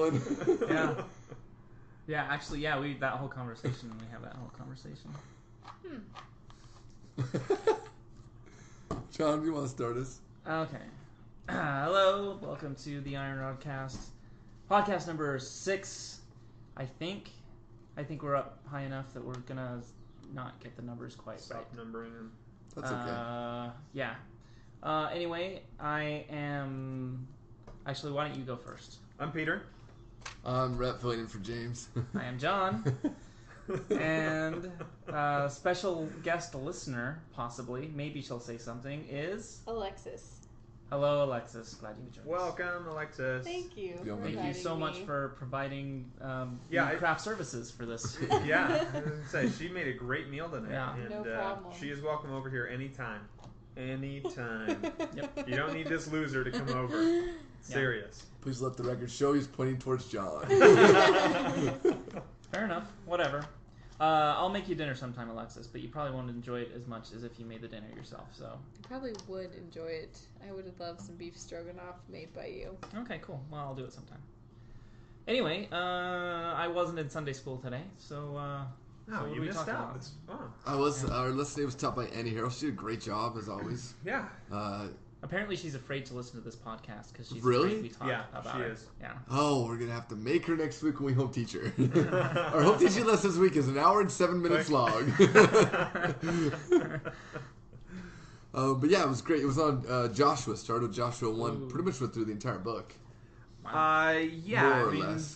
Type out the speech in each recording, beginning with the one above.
one. Yeah. Yeah, actually, yeah, we have that whole conversation. John, do you want to start us? Okay. Hello, welcome to the IronRodcast. Podcast number 6, I think. I think we're up high enough that we're gonna not get the numbers quite Stop right. numbering them. That's okay. Yeah. Anyway, I am... Actually, why don't you go first? I'm Peter. I'm Rhett filling in for James. I am John. And special guest listener, possibly, maybe she'll say something, is... Alexis. Hello, Alexis. Glad you joined us. Welcome, Alexis. Thank you. Thank you so much for providing craft services for this. Yeah, I was going to say, she made a great meal tonight. Yeah. And, No problem. she is welcome over here anytime. Anytime. Yep. You don't need this loser to come over. Serious. Please let the record show he's pointing towards John. Fair enough. Whatever. I'll make you dinner sometime, Alexis, but you probably won't enjoy it as much as if you made the dinner yourself, so... I probably would enjoy it. I would have loved some beef stroganoff made by you. Okay, cool. Well, I'll do it sometime. Anyway, I wasn't in Sunday school today, so No, what you we missed talking out. about? Our listening was taught by Annie Harrell. She did a great job, as always. Yeah. Apparently she's afraid to listen to this podcast because she's Really? afraid we talk about she her. is. Yeah. Oh, we're going to have to make her next week when we home teach her. Our home teaching lesson this week is 1 hour and 7 minutes long. But yeah, it was great. It was on Joshua. Started with Joshua 1. Ooh. Pretty much went through the entire book. Yeah. More or I mean, less.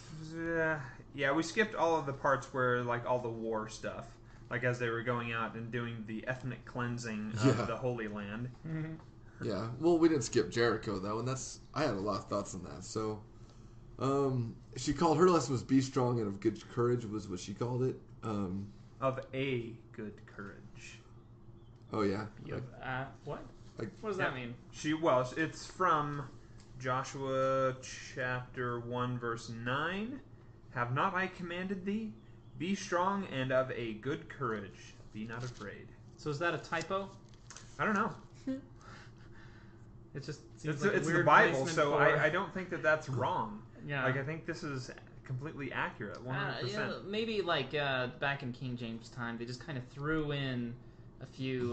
Yeah, we skipped all of the parts where, like, all the war stuff. Like, as they were going out and doing the ethnic cleansing of the Holy Land. Mm-hmm. Yeah, well, we didn't skip Jericho though, and I had a lot of thoughts on that. So, she called her lesson was "Be strong and of good courage" was what she called it. Of a good courage. Oh yeah, What? Like, What does that mean? It's from Joshua chapter 1 verse 9. Have not I commanded thee? Be strong and of a good courage. Be not afraid. So is that a typo? I don't know. It just seems It's, like a it's the weird Bible, placement so for... I don't think that that's wrong. Yeah. Like, I think this is completely accurate, 100%. Yeah, maybe like back in King James time, they just kind of threw in a few,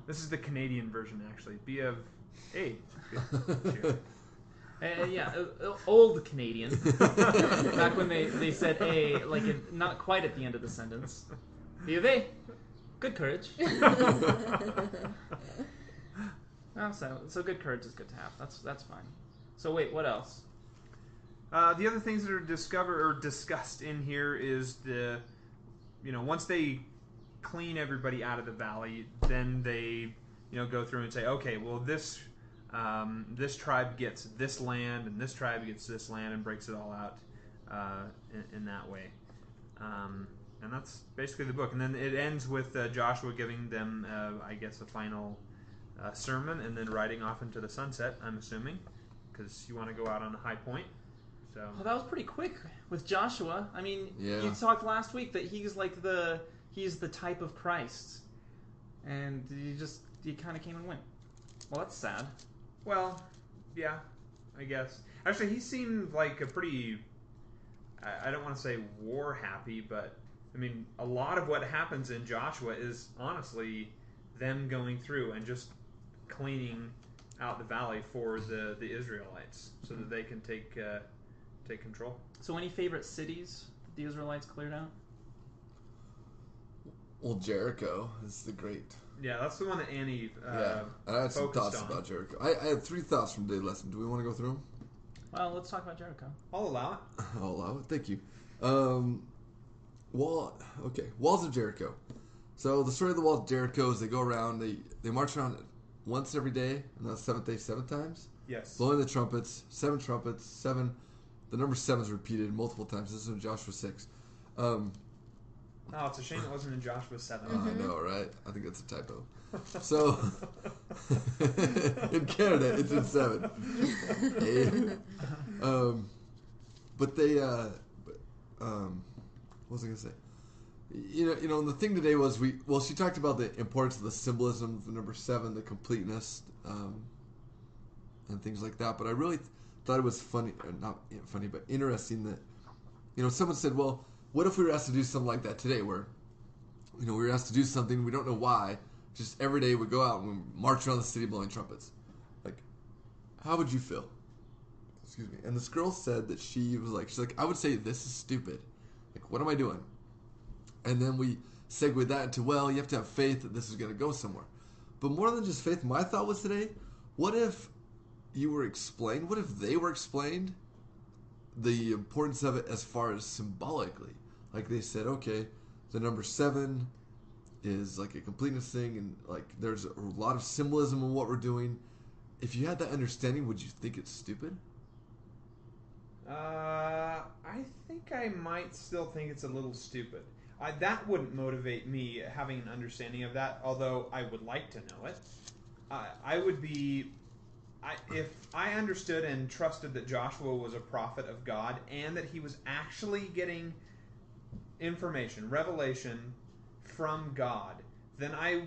This is the Canadian version, actually. Be of a good cheer. Old Canadian. Back when they said a, like not quite at the end of the sentence. Be of a, good courage. Oh, so good courage is good to have. That's fine. So wait, what else? The other things that are discussed in here is once they clean everybody out of the valley, then they, go through and say, okay, well this tribe gets this land and this tribe gets this land and breaks it all out in that way. And that's basically the book. And then it ends with Joshua giving them, I guess, a final sermon and then riding off into the sunset, I'm assuming, because you want to go out on a high point. So Well, that was pretty quick with Joshua. I mean, Yeah. you talked last week that he's like he's the type of Christ, and he kind of came and went. Well, that's sad. Well, yeah, I guess. Actually, he seemed like a pretty, I don't want to say war happy, but I mean, a lot of what happens in Joshua is honestly them going through and just cleaning out the valley for the Israelites so that they can take control. So any favorite cities that the Israelites cleared out? well, Jericho is the great. Yeah, that's the one that Annie Yeah, and I had some focused thoughts on. about Jericho. I had 3 thoughts from today's lesson. Do we want to go through them? Well, let's talk about Jericho. I'll allow it. I'll allow it. Thank you. Walls of Jericho. So the story of the walls of Jericho is they go around, they march around once every day, and on the 7th day 7 times, Yes. blowing the trumpets, 7 trumpets, 7. The number 7 is repeated multiple times. This is in Joshua 6. Oh, it's a shame it wasn't in Joshua 7. I know, right? I think that's a typo. So, in Canada, it's in 7. But they, what was I going to say? You know, and the thing today was she talked about the importance of the symbolism of the number 7, the completeness, and things like that. But I really thought it was funny, or not funny, but interesting that, someone said, well, what if we were asked to do something like that today where, we were asked to do something, we don't know why, just every day we go out and we march around the city blowing trumpets. Like, how would you feel? Excuse me. And this girl said that she's like, I would say this is stupid. Like, what am I doing? And then we segued that into, well, you have to have faith that this is going to go somewhere. But more than just faith, my thought was today, what if they were explained the importance of it as far as symbolically? Like they said, okay, the number 7 is like a completeness thing, and like there's a lot of symbolism in what we're doing. If you had that understanding, would you think it's stupid? I think I might still think it's a little stupid. That wouldn't motivate me having an understanding of that, although I would like to know it. I would be... if I understood and trusted that Joshua was a prophet of God and that he was actually getting information, revelation from God, then I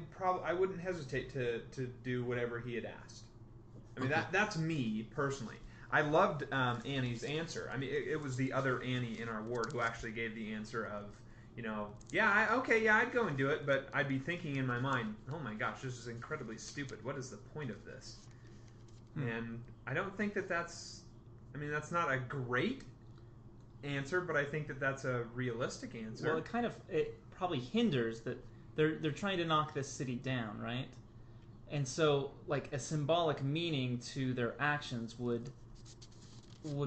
wouldn't hesitate to do whatever he had asked. I mean, that's me personally. I loved Annie's answer. I mean, it was the other Annie in our ward who actually gave the answer of, I'd go and do it, but I'd be thinking in my mind, oh my gosh, this is incredibly stupid. What is the point of this? And I don't think that's not a great answer, but I think that's a realistic answer. Well, it probably hinders that they're trying to knock this city down, right? And so, like, a symbolic meaning to their actions would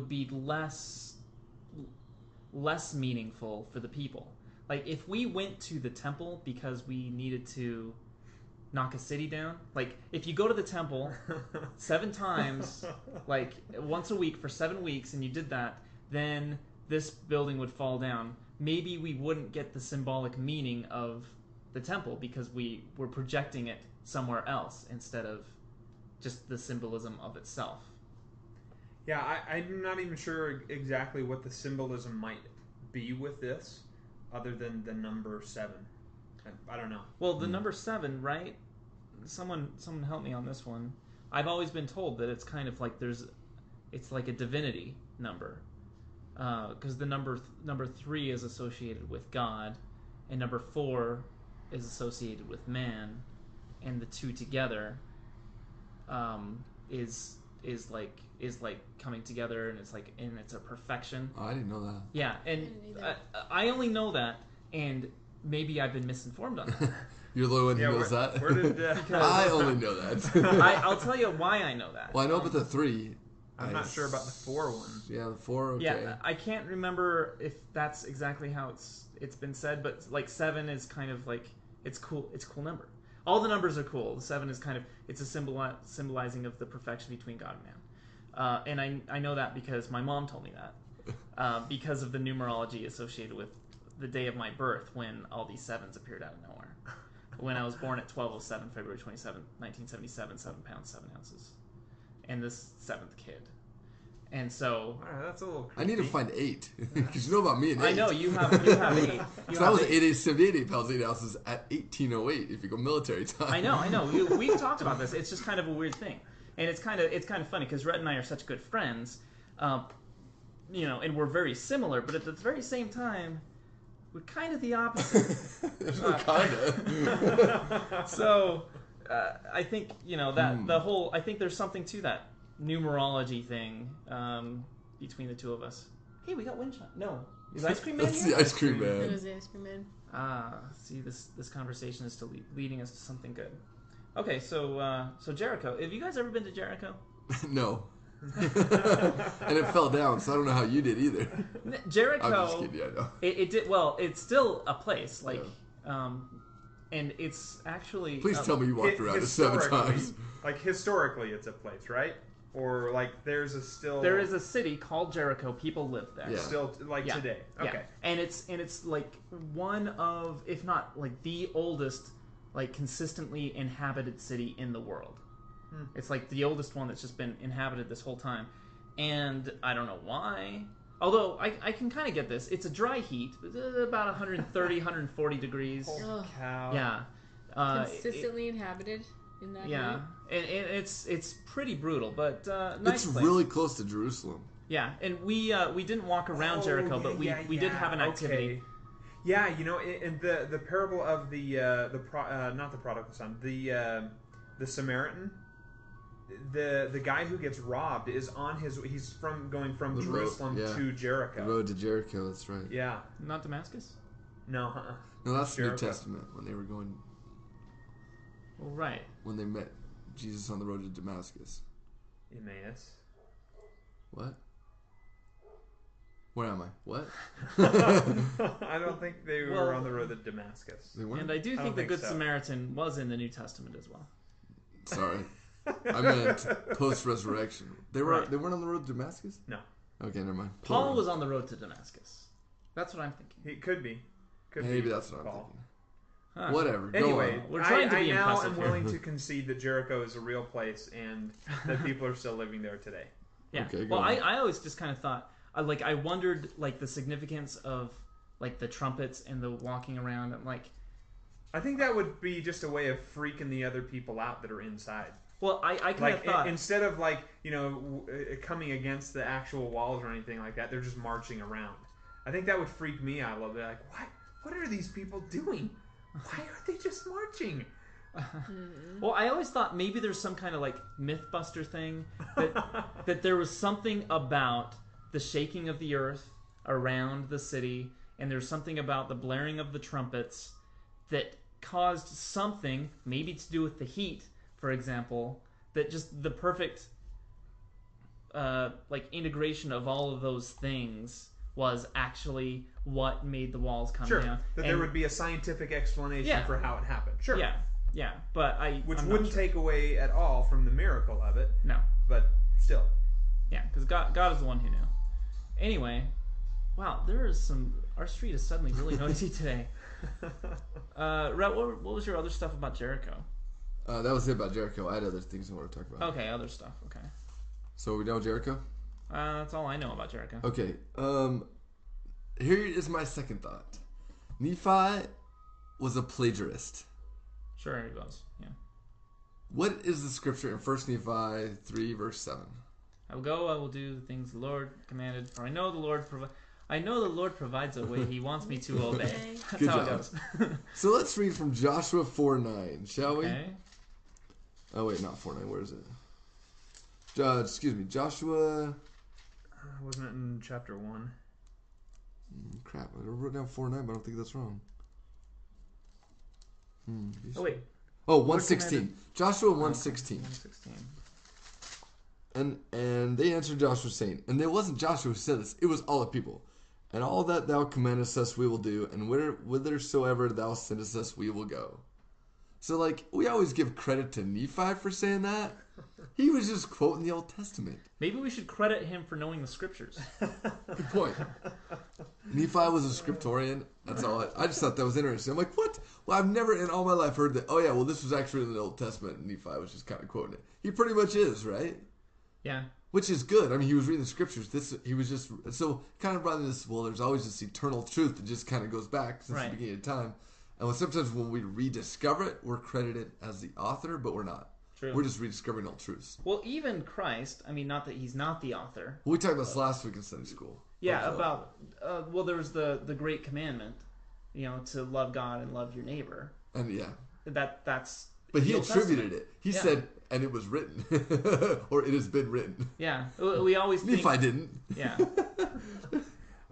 be less meaningful for the people. Like, if we went to the temple because we needed to knock a city down, like, if you go to the temple 7 times, like, once a week for 7 weeks, and you did that, then this building would fall down. Maybe we wouldn't get the symbolic meaning of the temple because we were projecting it somewhere else instead of just the symbolism of itself. Yeah, I'm not even sure exactly what the symbolism might be with this, other than the number 7. I don't know. Well, the number 7, right? Someone help me on this one. I've always been told that it's kind of like it's like a divinity number, because the number 3 is associated with God, and number 4 is associated with man, and the 2 together is like coming together, and it's a perfection. Oh, I didn't know that. Yeah, and I only know that, and maybe I've been misinformed on that. You're the one who knows that? Where did, I only know that. I'll tell you why I know that. Well, I know about the 3. I'm not sure about the 4 one. Yeah, the 4, okay. Yeah, I can't remember if that's exactly how it's been said, but like 7 is kind of like, it's cool. It's a cool number. All the numbers are cool. The 7 is kind of, it's a symbolizing of the perfection between God and man. And I know that because my mom told me that. Because of the numerology associated with the day of my birth, when all these 7s appeared out of nowhere. When I was born at 12:07, February 27th, 1977, 7 pounds, 7 ounces. And this 7th kid. And so... that's a little creepy. I need to find 8. Because you know about me and 8. I know, you have 8. So I was 78 pounds, 8 ounces at 1808 if you go military time. I know. We've talked about this. It's just kind of a weird thing. And it's kind of funny because Rhett and I are such good friends, and we're very similar, but at the very same time, we're kind of the opposite. Kind of. So, I think, that the whole, I think there's something to that numerology thing between the two of us. Hey, we got Windshine. No. Is Ice Cream Man That's here? the Ice Cream Man. It was the Ice Cream Man. See, this conversation is still leading us to something good. Okay, so Jericho. Have you guys ever been to Jericho? No. And it fell down, so I don't know how you did either. Jericho. I'm just kidding, I know. It did well. It's still a place, like, and it's actually. Please tell me you walked around it 7 times. Like, historically, it's a place, right? Or like, there is a city called Jericho. People live there. Yeah. Still, like, today. Okay. Yeah. And it's like one of, if not like the oldest, like, consistently inhabited city in the world. It's like the oldest one that's just been inhabited this whole time. And I don't know why. Although, I can kind of get this. It's a dry heat. About 130, 140 degrees. Holy cow. Yeah. Consistently inhabited? in that Yeah, height. and it's pretty brutal, but nice It's place. really close to Jerusalem. Yeah, and we didn't walk around Jericho, but we did have an activity. Okay. Yeah, in the parable of not the prodigal son, the Samaritan, the guy who gets robbed is he's going from The Jerusalem road, yeah. to Jericho. The road to Jericho, that's right. Yeah. Not Damascus? No. No, that's the New Jericho. Testament when they were going, Well, right. when they met Jesus on the road to Damascus. Emmaus. What? Where am I? What? I don't think they were Well- on the road to Damascus. They weren't? And I do don't think the think Good so. Samaritan was in the New Testament as well. Sorry. I meant post-resurrection. They Right. weren't on the road to Damascus? No. Okay, never mind. Paul was on the road to Damascus. That's what I'm thinking. He could be. Maybe that's what I'm Paul. thinking. Huh. Whatever. Go Anyway, on. We're trying to I be now impressive am here. willing to concede that Jericho is a real place and that people are still living there today. Yeah. Okay, go well, on. I always just kind of thought, I wondered, the significance of, the trumpets and the walking around. And, I think that would be just a way of freaking the other people out that are inside. well, I kind of thought... Instead of coming against the actual walls or anything like that, they're just marching around. I think that would freak me out a little bit. Like, what are these people doing? Why aren't they just marching? Well, I always thought maybe there's some kind of Mythbuster thing that there was something about the shaking of the earth around the city, and there's something about the blaring of the trumpets that caused something, maybe to do with the heat, for example, that just the perfect integration of all of those things was actually what made the walls come Sure, down. that there would be a scientific explanation Yeah. for how it happened. Sure. Yeah, but Which I'm not wouldn't sure. take away at all from the miracle of it, No. but still. Yeah, because God is the one who knew. Anyway, wow, there is some... Our street is suddenly really noisy today. Rhett, what was your other stuff about Jericho? That was it about Jericho. I had other things I want to talk about. Okay, other stuff. Okay. So are we done with Jericho? That's all I know about Jericho. Okay. Here is my second thought. Nephi was a plagiarist. Sure, he was. Yeah. What is the scripture in 1 Nephi 3 verse 7? I will go, I will do the things the Lord commanded, for I know the Lord provides a way he wants me to obey. That's Good how job. it goes. So let's read from Joshua 4:9, shall we? Okay. Oh wait, not 4:9. Where is it? Joshua. Wasn't it in chapter 1? Crap, I wrote down 4:9, but I don't think that's wrong. Oh, wait. Oh, 1:16. commanded- Joshua 1:16. 116. And they answered Joshua saying, and it wasn't Joshua who said this, it was all the people. And all that thou commandest us we will do, and whithersoever thou sendest us we will go. So we always give credit to Nephi for saying that. He was just quoting the Old Testament. Maybe we should credit him for knowing the scriptures. Good point. Nephi was a scriptorian. That's all. I just thought that was interesting. I'm like, what? Well, I've never in all my life heard that. Oh yeah, well this was actually in the Old Testament, and Nephi was just kind of quoting it. He pretty much is, right? Yeah. Which is good. I mean, he was reading the scriptures. He was just so kind of brought in this. Well, there's always this eternal truth that just kind of goes back since the beginning of time. And sometimes when we rediscover it, we're credited as the author, but we're not. True. We're just rediscovering old truths. Well, even Christ, I mean, not that he's not the author. We talked about this last week in Sunday school. Yeah, about there was the great commandment, to love God and love your neighbor. And yeah, That's. but he the Old attributed Testament. it. He said, and it was written, or it has been written. Yeah, we always think. Nephi didn't. Yeah.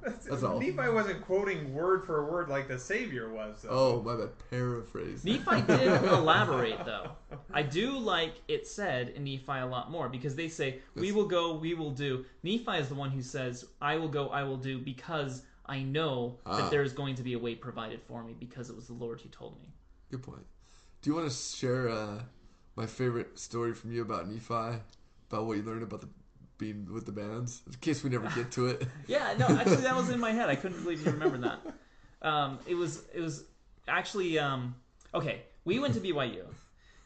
That's all. Nephi wasn't quoting word for word like the Savior was, though. Oh, my bad. Paraphrase. Nephi did elaborate, though. I do like it said in Nephi a lot more, because they say, we will go, we will do. Nephi is the one who says, I will go, I will do, because I know that there is going to be a way provided for me, because it was the Lord who told me. Good point. Do you want to share my favorite story from you about Nephi? About what you learned about being with the bands? In case we never get to it. Yeah, no, actually that was in my head. I couldn't believe you remembered that. It was actually, okay, we went to BYU.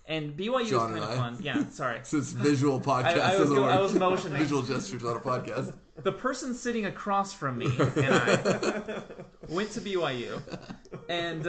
And BYU John was kind and of I. fun. Yeah, sorry. Since visual podcast I was motioning. Visual gestures on a podcast. The person sitting across from me and I went to BYU. And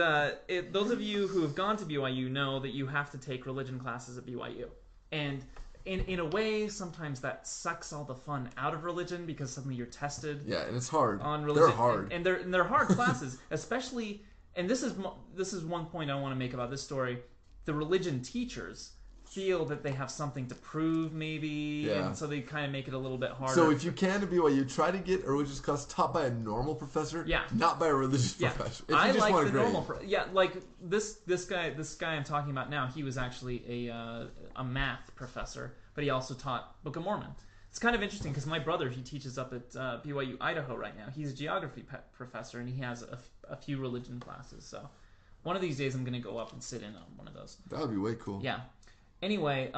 those of you who have gone to BYU know that you have to take religion classes at BYU. And in a way, sometimes that sucks all the fun out of religion because suddenly you're tested. Yeah, and it's hard. On religion. They're hard. And they're hard classes, especially... And this is one point I want to make about this story. The religion teachers feel that they have something to prove, maybe, and so they kind of make it a little bit harder. So if you can to BYU, try to get a religious class taught by a normal professor, not by a religious professor. If I you just like want the a grade. normal. Like this guy I'm talking about now. He was actually a math professor, but he also taught Book of Mormon. It's kind of interesting because my brother, he teaches up at BYU Idaho right now. He's a geography professor, and he has a few religion classes. So one of these days, I'm going to go up and sit in on one of those. That would be way cool. Yeah. Anyway,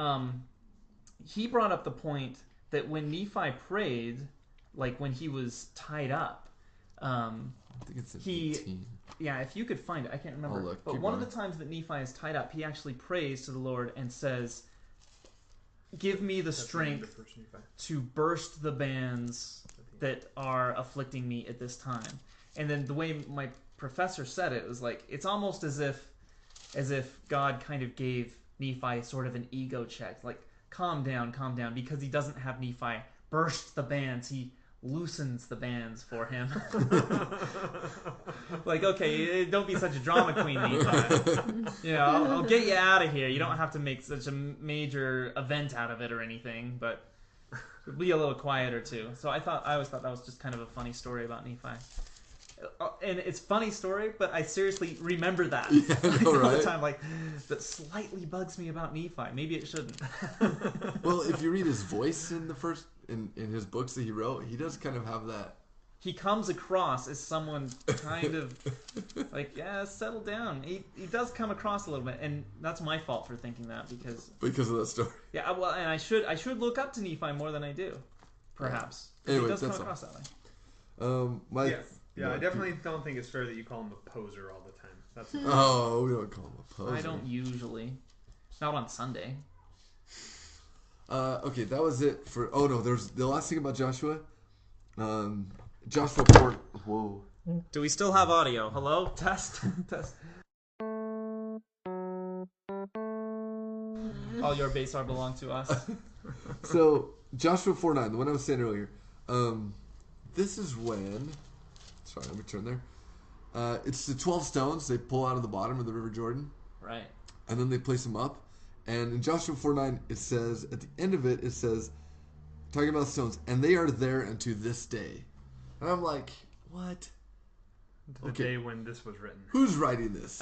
he brought up the point that when Nephi prayed, like when he was tied up, I think it's in 18. Yeah, if you could find it, I can't remember. I'll look. But Keep one going. of the times that Nephi is tied up, he actually prays to the Lord and says, "Give me the strength to burst the bands that are afflicting me at this time." And then the way my professor said it was like, it's almost as if God kind of gave Nephi sort of an ego check, like calm down, because he doesn't have Nephi burst the bands, he loosens the bands for him. Like, okay, don't be such a drama queen, Nephi. I'll get you out of here. You don't have to make such a major event out of it or anything, but be a little quieter too. So I always thought that was just kind of a funny story about Nephi. And it's a funny story, but I seriously remember that all the time. Like, that slightly bugs me about Nephi. Maybe it shouldn't. Well, if you read his voice in in his books that he wrote, he does kind of have that. He comes across as someone kind of like, settle down. He does come across a little bit, and that's my fault for thinking that because of that story. Yeah, well, and I should look up to Nephi more than I do, perhaps. Anyway, he does that's come across that way. Yeah, I definitely don't think it's fair that you call him a poser all the time. That's we don't call him a poser. I don't usually. Not on Sunday. Okay, that was it for... Oh, no, there's the last thing about Joshua. Joshua 4... Whoa. Do we still have audio? Hello? Test? Test. All your base are belong to us. So, Joshua 4:9, the one I was saying earlier. This is when... Sorry, let me turn there. It's the 12 stones they pull out of the bottom of the River Jordan. Right. And then they place them up. And in Joshua 4:9, it says, at the end of it, it says, talking about stones, and they are there unto this day. And I'm like, what? The day when this was written. Who's writing this?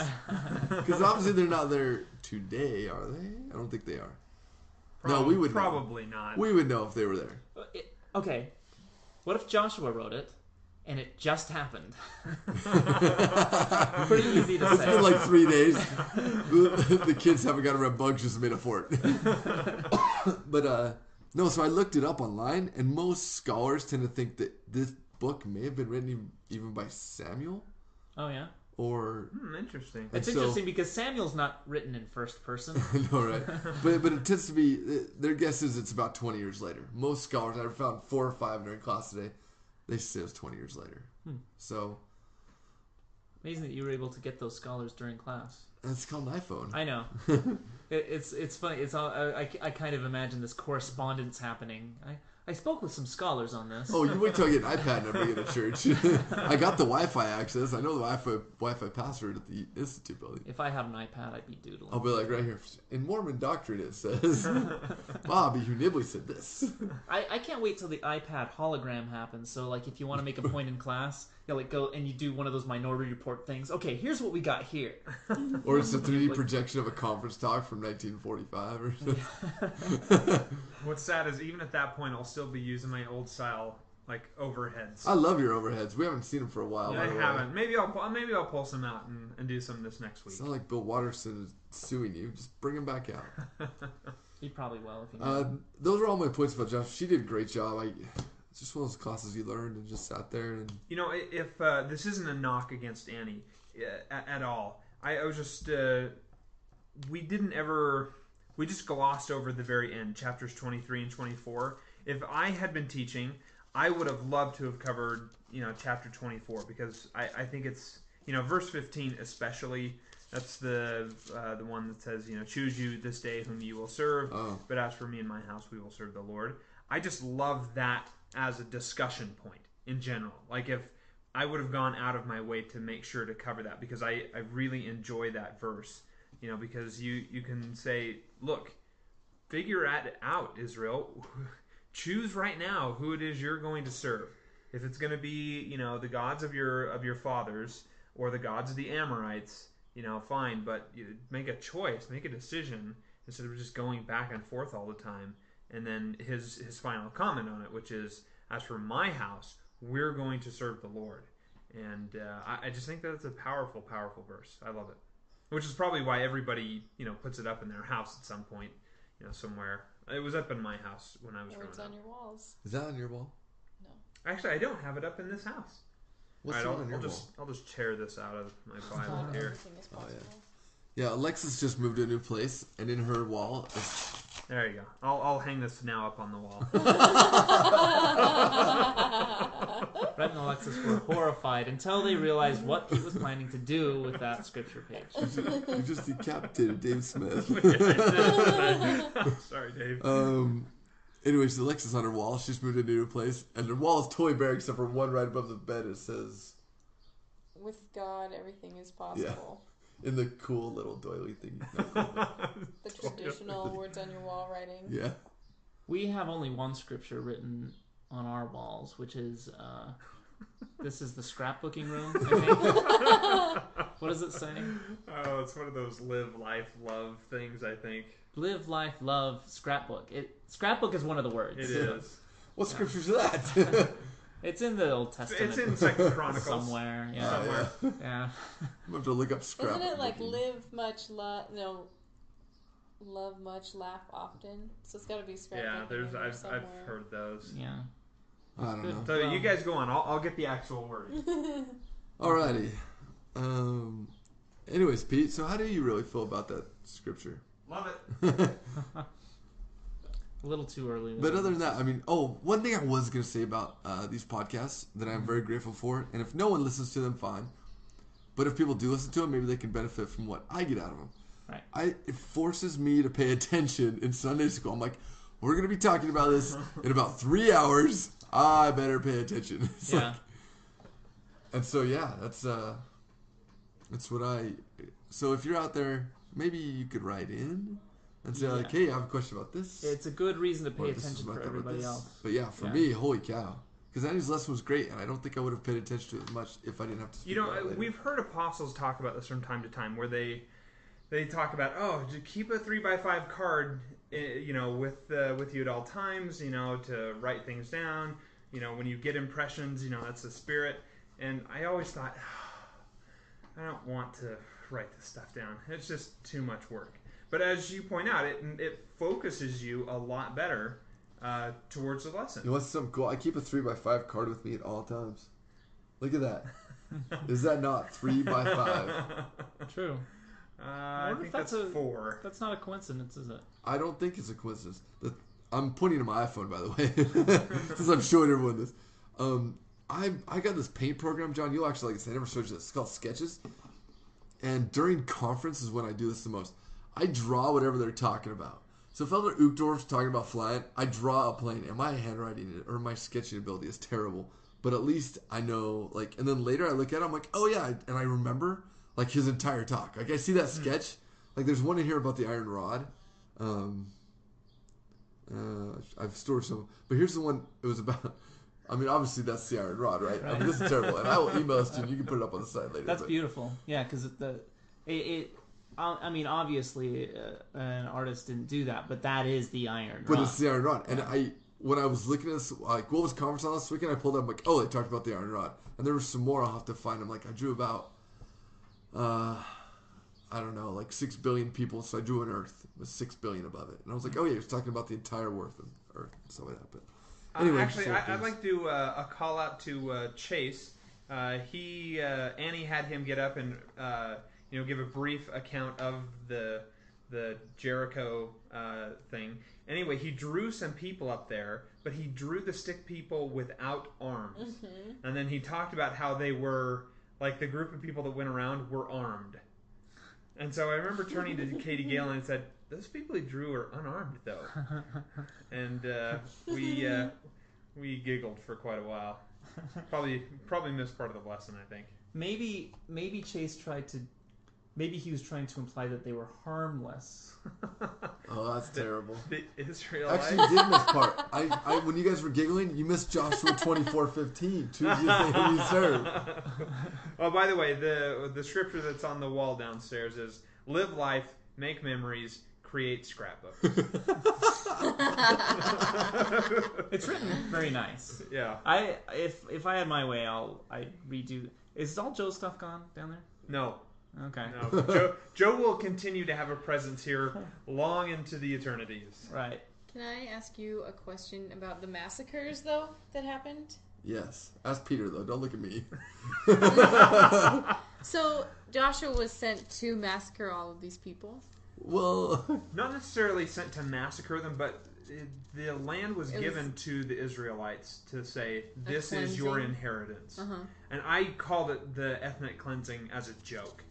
Because obviously they're not there today, are they? I don't think they are. No, we would probably know. not. We would know if they were there. Okay. What if Joshua wrote it? And it just happened. Pretty easy to say. It's been like 3 days. The kids haven't got to rub bugs, just made a fort. But, no, so I looked it up online, and most scholars tend to think that this book may have been written even by Samuel. Oh, yeah? Or... interesting. It's interesting because Samuel's not written in first person. No, right. But it tends to be... Their guess is it's about 20 years later. Most scholars, I found 4 or 5 during class today, they say it's 20 years later. So... Amazing that you were able to get those scholars during class. It's called an iPhone. I know. It's funny. It's all, I kind of imagine this correspondence happening. I spoke with some scholars on this. Oh, you wait till I get an iPad and I bring it to church. I got the Wi-Fi access. I know the Wi-Fi password at the Institute building. If I had an iPad, I'd be doodling. I'll be like right here. In Mormon doctrine it says, Bobby Hugh Nibley said this. I can't wait till the iPad hologram happens. So like if you want to make a point in class, you like go and you do one of those Minority Report things. Okay, here's what we got here. Or it's a 3D projection of a conference talk from 1945 or something. What's sad is even at that point I'll still be using my old style like overheads. I love your overheads. We haven't seen them for a while. Yeah, I haven't. Maybe I'll pull some out and do some this next week. It's not like Bill Watterson is suing you. Just bring him back out. He probably will if he those are all my points about Josh. She did a great job. It's just one of those classes you learned and just sat there and... You know, if this isn't a knock against Annie at all. I was just... We just glossed over the very end, chapters 23 and 24. If I had been teaching, I would have loved to have covered, chapter 24 because I think it's verse 15 especially. That's the one that says, choose you this day whom you will serve. Oh. But as for me and my house, we will serve the Lord. I just love that as a discussion point in general. Like if I would have gone out of my way to make sure to cover that, because I really enjoy that verse. Because you can say, look, figure it out, Israel. Choose right now who it is you're going to serve. If it's going to be, the gods of your fathers or the gods of the Amorites, fine, but you make a choice, make a decision instead of just going back and forth all the time. And then his final comment on it, which is, as for my house, we're going to serve the Lord. And I just think that it's a powerful, powerful verse. I love it. Which is probably why everybody, puts it up in their house at some point, somewhere. It was up in my house when I was growing up. Words on your walls. Is that on your wall? No. Actually, I don't have it up in this house. What's All right, on your wall? I'll just tear this out of my Bible Not here. everything is possible. Yeah, Alexis just moved to a new place, and in her wall, it's... There you go. I'll hang this now up on the wall. Brett and Alexis were horrified until they realized what Pete was planning to do with that scripture page. You just decapitated Dave Smith. Sorry, Dave. Anyways, Alexis on her wall. She's moved to a new place, and her wall is totally bare except for one right above the bed. It says, With God, everything is possible. in the cool little doily thing. The traditional words on your wall writing. Yeah. We have only one scripture written on our walls, which is, this is the scrapbooking room, I think. What does it say? Oh, it's one of those live, life, love things, I think. Live, life, love, scrapbook. Scrapbook is one of the words. It is. What scripture's that? It's in the Old Testament. It's in 2 Chronicles. Somewhere. Yeah. Somewhere. Yeah. I'm going to look up scrapbook. Isn't it like live much, love much, laugh often? So it's got to be scrapbook. Yeah, I've heard those. Yeah. I don't know. So you guys go on. I'll get the actual word. Alrighty. Anyways, Pete, so how do you really feel about that scripture? Love it. A little too early. But other than that, I mean, one thing I was going to say about these podcasts that I'm very grateful for, and if no one listens to them, fine. But if people do listen to them, maybe they can benefit from what I get out of them. Right. It forces me to pay attention in Sunday school. I'm like, we're going to be talking about this in about 3 hours. I better pay attention. It's Yeah. and so, yeah, that's what so if you're out there, maybe you could write in and say, like, hey, I have a question about this. It's a good reason to pay Or this is attention my for thought about everybody this. else. But yeah, for me, holy cow. Because Andy's lesson was great, and I don't think I would have paid attention to it as much if I didn't have to speak about it later. We've heard apostles talk about this from time to time, where they talk about, to keep a 3x5 card, with you at all times, to write things down. When you get impressions, that's the Spirit. And I always thought, I don't want to write this stuff down. It's just too much work. But as you point out, it focuses you a lot better towards the lesson. You know what's something cool? I keep a 3x5 card with me at all times. Look at that. Is that not 3x5? True. I think that's 4. That's not a coincidence, is it? I don't think it's a coincidence. I'm pointing to my iPhone, by the way, since I'm showing everyone this. I got this paint program, John. You'll actually like this. I never showed you this. It's called Sketches. And during conference is when I do this the most. I draw whatever they're talking about. So if Elder Uchtdorf's talking about flying, I draw a plane, and my handwriting or my sketching ability is terrible. But at least I know, and then later I look at it, I'm like, oh yeah, and I remember, his entire talk. I see that sketch. There's one in here about the iron rod. I've stored some. But here's the one it was about. I mean, obviously that's the iron rod, right? I mean, this is terrible. And I will email this to you. You can put it up on the side later. That's beautiful. Yeah, because I mean, obviously, an artist didn't do that, but that is the iron rod. But it's the iron rod. And when I was looking at this, what was conference on last weekend, I pulled up, I'm like, oh, they talked about the iron rod. And there was some more. I'll have to find them. I drew about, I don't know, 6 billion people. So I drew an Earth with 6 billion above it. And I was like, oh, yeah, he was talking about the entire worth of Earth. So it happened. Anyway, actually, I'd like to do a call out to Chase. Annie had him get up and give a brief account of the Jericho thing. Anyway, he drew some people up there, but he drew the stick people without arms. Mm-hmm. And then he talked about how they were like the group of people that went around were armed. And so I remember turning to Katie Galen and said, "Those people he drew are unarmed, though." And we giggled for quite a while. Probably missed part of the lesson, I think. Maybe Chase tried to. Maybe he was trying to imply that they were harmless. Oh, that's terrible. The Israelites. Actually, you did miss part. I when you guys were giggling, you missed Joshua 24:15. Choose you whom you serve. Oh, by the way, the scripture that's on the wall downstairs is "Live life, make memories, create scrapbooks." It's written very nice. Yeah. If I had my way, I'd redo. Is all Joe's stuff gone down there? No. Okay. No. Joe will continue to have a presence here long into the eternities. Right. Can I ask you a question about the massacres, though, that happened? Yes. Ask Peter, though. Don't look at me. So, Joshua was sent to massacre all of these people? Well, Not necessarily sent to massacre them, but the land was given to the Israelites to say, "This is your cleansing? inheritance." Uh-huh. And I called it the ethnic cleansing as a joke.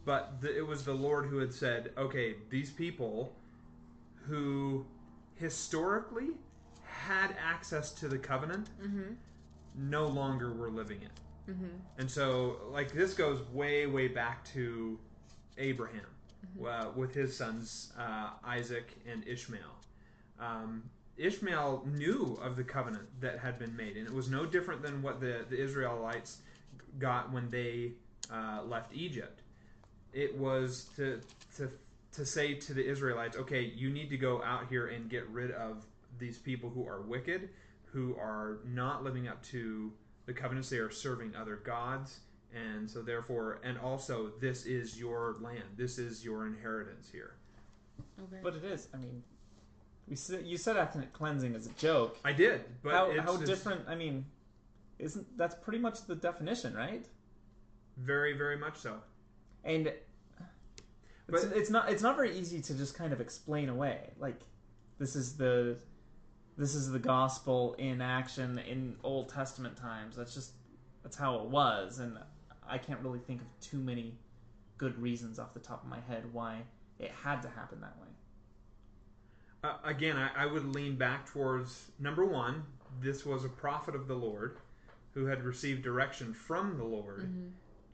But it was the Lord who had said, okay, these people who historically had access to the covenant no longer were living it. Mm-hmm. And so, like, this goes way, way back to Abraham with his sons Isaac and Ishmael. Ishmael knew of the covenant that had been made, and it was no different than what the Israelites got when they left Egypt. It was to say to the Israelites, okay, you need to go out here and get rid of these people who are wicked, who are not living up to the covenants. They are serving other gods, and so therefore, and also, this is your land. This is your inheritance here. Okay. But it is. I mean, you said ethnic cleansing as a joke. I did, but how different? I mean, that's pretty much the definition, right? Very, very much so. And it's not very easy to just kind of explain away. Like, this is the gospel in action in Old Testament times. That's how it was, and I can't really think of too many good reasons off the top of my head why it had to happen that way. Again, I would lean back towards, number one, this was a prophet of the Lord who had received direction from the Lord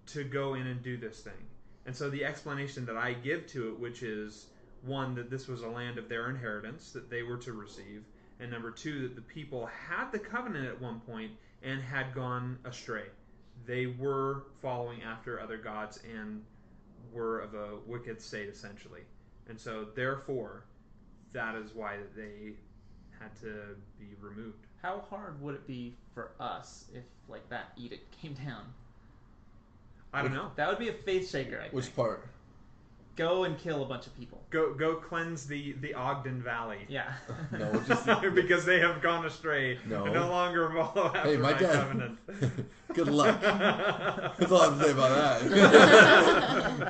to go in and do this thing. And so the explanation that I give to it, which is, one, that this was a land of their inheritance that they were to receive, and number two, that the people had the covenant at one point and had gone astray. They were following after other gods and were of a wicked state, essentially. And so, therefore, that is why they had to be removed. How hard would it be for us if, like, that edict came down? I don't know. That would be a faith shaker, I think. which part? Go and kill a bunch of people. Go cleanse the Ogden Valley. Yeah. No, just because they have gone astray No. and no longer follow after my my dad. covenant. Good luck. That's all I have to say about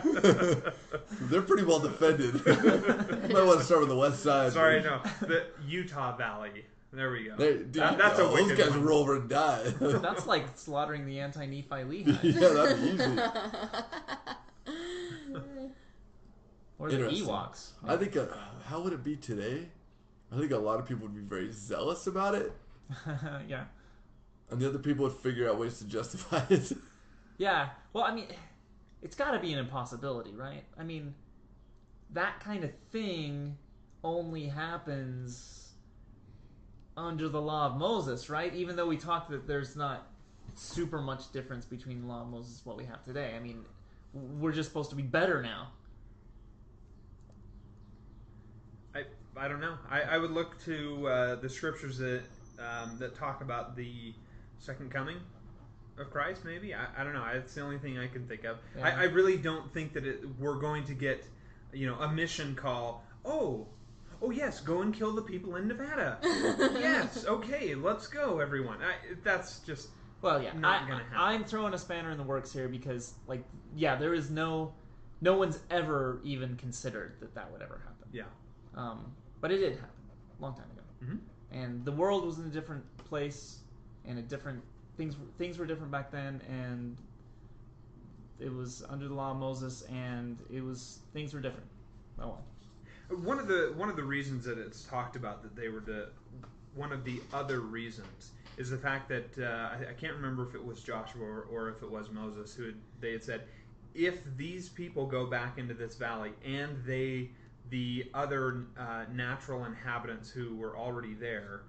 that. They're pretty well defended. You might want to start with the west side. Sorry, no. The Utah Valley. There we go. Dude, That's a those wicked guys one. roll over and die. That's like slaughtering the anti-Nephi Lehites. Yeah, that'd be easy. Or the Interesting. Ewoks. I think, how would it be today? I think a lot of people would be very zealous about it, Yeah. and the other people would figure out ways to justify it. Yeah. Well, I mean, it's got to be an impossibility, right? I mean, that kind of thing only happens under the law of Moses, right? Even though we talked that there's not super much difference between the law of Moses and what we have today. I mean, we're just supposed to be better now. I don't know. I would look to the scriptures that talk about the second coming of Christ, maybe. I don't know. It's the only thing I can think of. Yeah. I really don't think that we're going to get, a mission call. Oh, yes, go and kill the people in Nevada. Yes, okay, let's go, everyone. That's just Well, yeah, not going to happen. I'm throwing a spanner in the works here because, like, yeah, there is no one's ever even considered that would ever happen. Yeah. But it did happen a long time ago, Mm-hmm. and the world was in a different place, and things were different back then, and it was under the law of Moses, and things were different. Oh well. One of the reasons that it's talked about that they were one of the other reasons is the fact that I can't remember if it was Joshua or if it was Moses they had said, if these people go back into this valley and the other natural inhabitants who were already there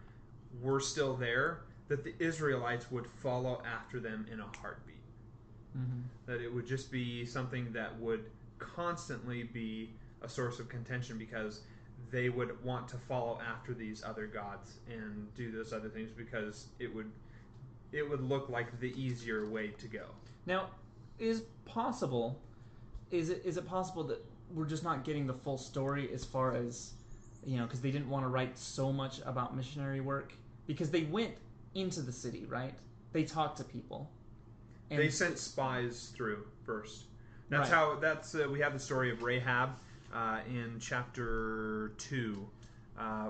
were still there, that the Israelites would follow after them in a heartbeat. Mm-hmm. That it would just be something that would constantly be a source of contention because they would want to follow after these other gods and do those other things because it would look like the easier way to go. Now, is it possible that we're just not getting the full story as far as, because they didn't want to write so much about missionary work? Because they went into the city, right? They talked to people. And they sent spies through first. That's right. how. We have the story of Rahab in chapter 2,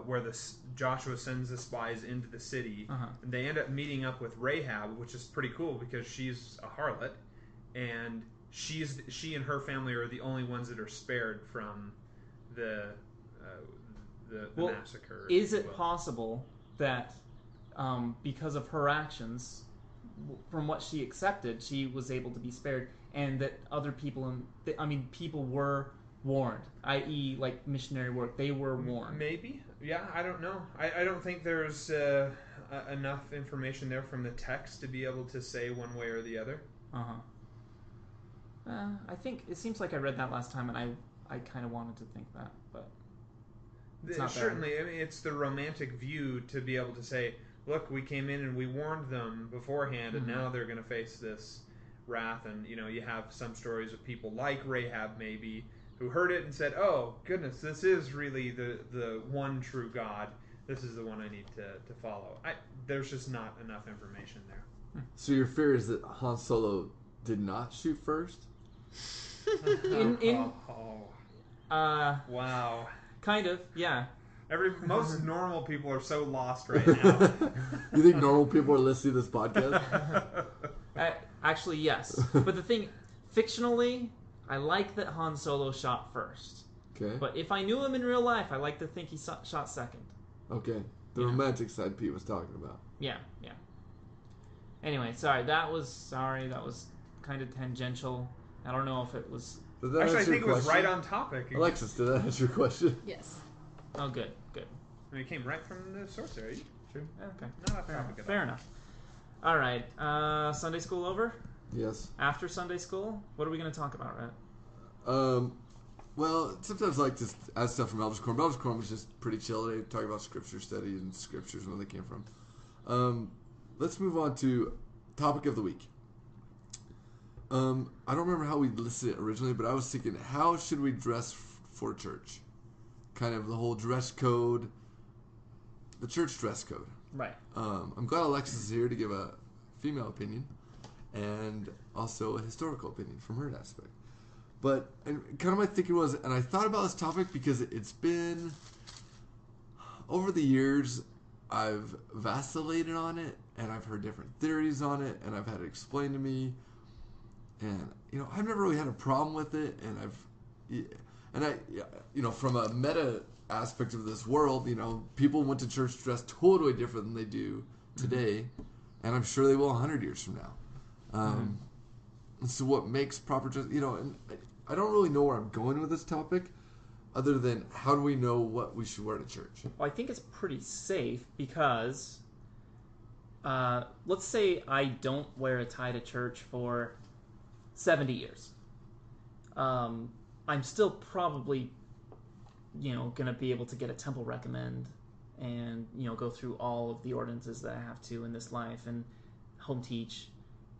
where Joshua sends the spies into the city, and they end up meeting up with Rahab, which is pretty cool because she's a harlot, and she and her family are the only ones that are spared from the massacre. Is it possible that because of her actions, from what she accepted, she was able to be spared, and that other people people were warned, i.e., like missionary work, they were warned? Maybe. Yeah, I don't know. I don't think there's enough information there from the text to be able to say one way or the other. I think it seems like I read that last time, and I kind of wanted to think that, but it's not certainly. bad. I mean, it's the romantic view to be able to say, look, we came in and we warned them beforehand, and now they're going to face this wrath. And you have some stories of people like Rahab, maybe, who heard it and said, oh goodness, this is really the one true God. This is the one I need to follow. There's just not enough information there. So your fear is that Han Solo did not shoot first? Wow. Kind of, yeah. Most normal people are so lost right now. You think normal people are listening to this podcast? Actually, yes. But the thing, fictionally, I like that Han Solo shot first. Okay. But if I knew him in real life, I like to think he shot second. Okay. The romantic side Pete was talking about. Yeah. Anyway, that was kind of tangential. I don't know if it was... Actually, I think it was right on topic. Alexis, did that answer your question? Yes. Oh, good. I mean, it came right from the source area. True. Okay. Not off topic at all. Fair enough. All right. Sunday school over? Yes. After Sunday school, what are we going to talk about, Rhett? Well, sometimes I like to add stuff from Elders Quorum. Elders Quorum was just pretty chill. They talk about scripture study and scriptures and where they came from. Let's move on to topic of the week. I don't remember how we listed it originally, but I was thinking, how should we dress for church? Kind of the whole dress code, the church dress code. Right. I'm glad Alexis is here to give a female opinion and also a historical opinion from her aspect. But and kind of my thinking was, and I thought about this topic because it's been, over the years, I've vacillated on it, and I've heard different theories on it, and I've had it explained to me. And, I've never really had a problem with it, and from a meta aspect of this world, people went to church dressed totally different than they do today, and I'm sure they will 100 years from now. So what makes proper dress, and I don't really know where I'm going with this topic, other than how do we know what we should wear to church? Well, I think it's pretty safe because, let's say I don't wear a tie to church for 70 years. I'm still probably, going to be able to get a temple recommend and, go through all of the ordinances that I have to in this life and home teach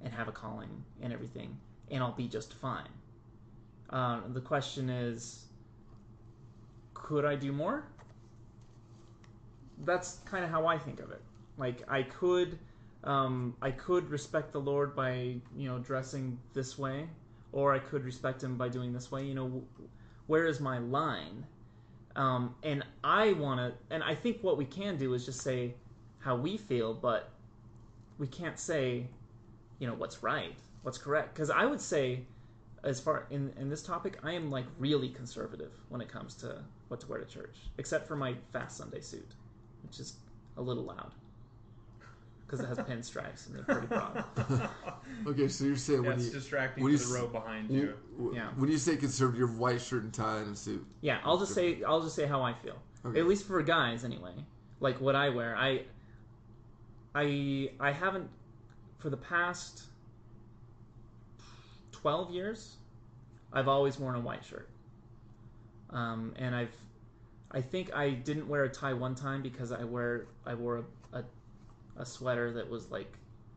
and have a calling and everything, and I'll be just fine. The question is, could I do more? That's kind of how I think of it. Like, I could respect the Lord by, dressing this way, or I could respect Him by doing this way. Where is my line? And I think what we can do is just say how we feel, but we can't say, what's right, what's correct. Because I would say as far in this topic, I am like really conservative when it comes to what to wear to church, except for my fast Sunday suit, which is a little loud because it has pinstripes and they're pretty broad. Okay, so you're saying It's distracting when for the row behind you. Yeah. When you say conservative, you're white shirt and tie and a suit. Yeah, I'll just say how I feel. Okay. At least for guys, anyway. Like what I wear, I haven't for the past 12 years. I've always worn a white shirt, and I think I didn't wear a tie one time because I wore a sweater that was like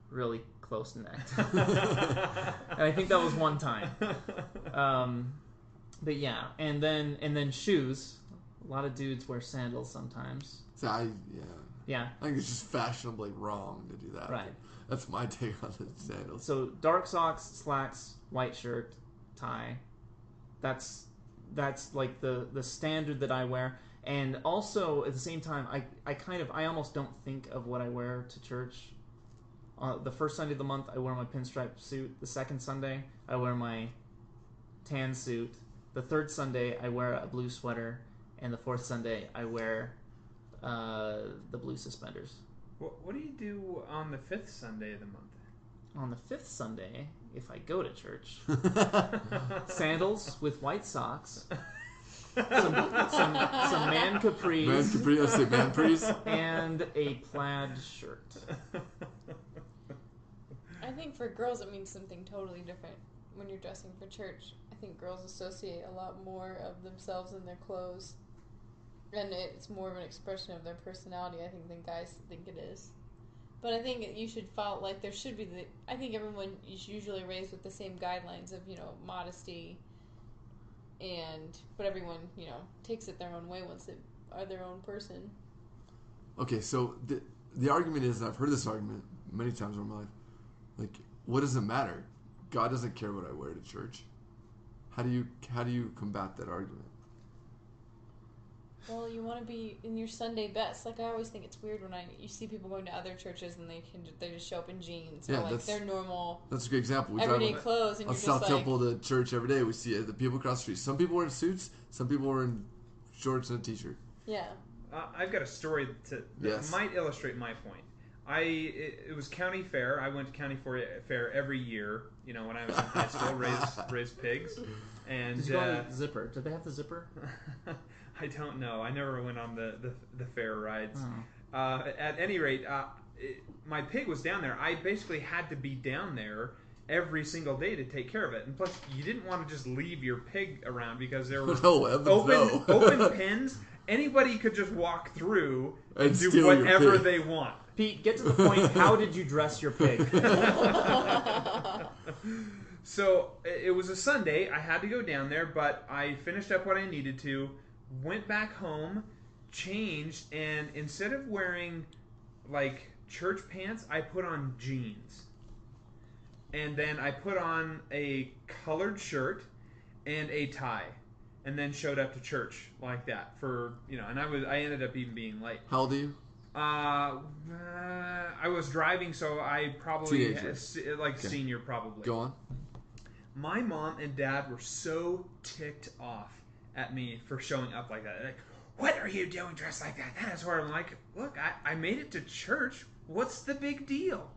really close necked, and I think that was one time. But yeah, and then shoes. A lot of dudes wear sandals sometimes. So Yeah. I think it's just fashionably wrong to do that. Right. That's my take on the sandals. So dark socks, slacks, white shirt, tie. That's like the standard that I wear. And also at the same time, I almost don't think of what I wear to church. The first Sunday of the month, I wear my pinstripe suit. The second Sunday, I wear my tan suit. The third Sunday, I wear a blue sweater. And the fourth Sunday, I wear the blue suspenders. What do you do on the 5th Sunday of the month? On the fifth Sunday, if I go to church, sandals with white socks, some man capris, I say man capris, and a plaid shirt. I think for girls it means something totally different when you're dressing for church. I think girls associate a lot more of themselves in their clothes, and it's more of an expression of their personality, I think, than guys think it is. But I think you should follow, like, there should be I think everyone is usually raised with the same guidelines of, modesty, but everyone, takes it their own way once they are their own person. Okay, so the argument is, and I've heard this argument many times in my life, like, what does it matter? God doesn't care what I wear to church. How do you combat that argument? Well, you want to be in your Sunday best. Like, I always think it's weird when you see people going to other churches and they just show up in jeans or like their normal. That's a good example. We everyday clothes, and on you're South just Temple to church every day. We see the people across the street. Some people wearing suits. Some people wearing shorts and a t-shirt. Yeah. I've got a story that might illustrate my point. It was county fair. I went to county fair every year. When I was in high school, raised pigs. And did you go on the zipper? Did they have the zipper? I don't know. I never went on the fair rides. Oh. At any rate, my pig was down there. I basically had to be down there every single day to take care of it. And plus, you didn't want to just leave your pig around because there were open pens. Anybody could just walk through and do whatever they want. Pete, get to the point. How did you dress your pig? So it was a Sunday. I had to go down there, but I finished up what I needed to, went back home, changed, and instead of wearing like church pants, I put on jeans. And then I put on a colored shirt and a tie. And then showed up to church like that and I ended up even being late. How old are you? I was driving, so I probably senior probably. Go on. My mom and dad were so ticked off at me for showing up like that. Like, what are you doing dressed like that? That is where I'm like, look, I made it to church. What's the big deal?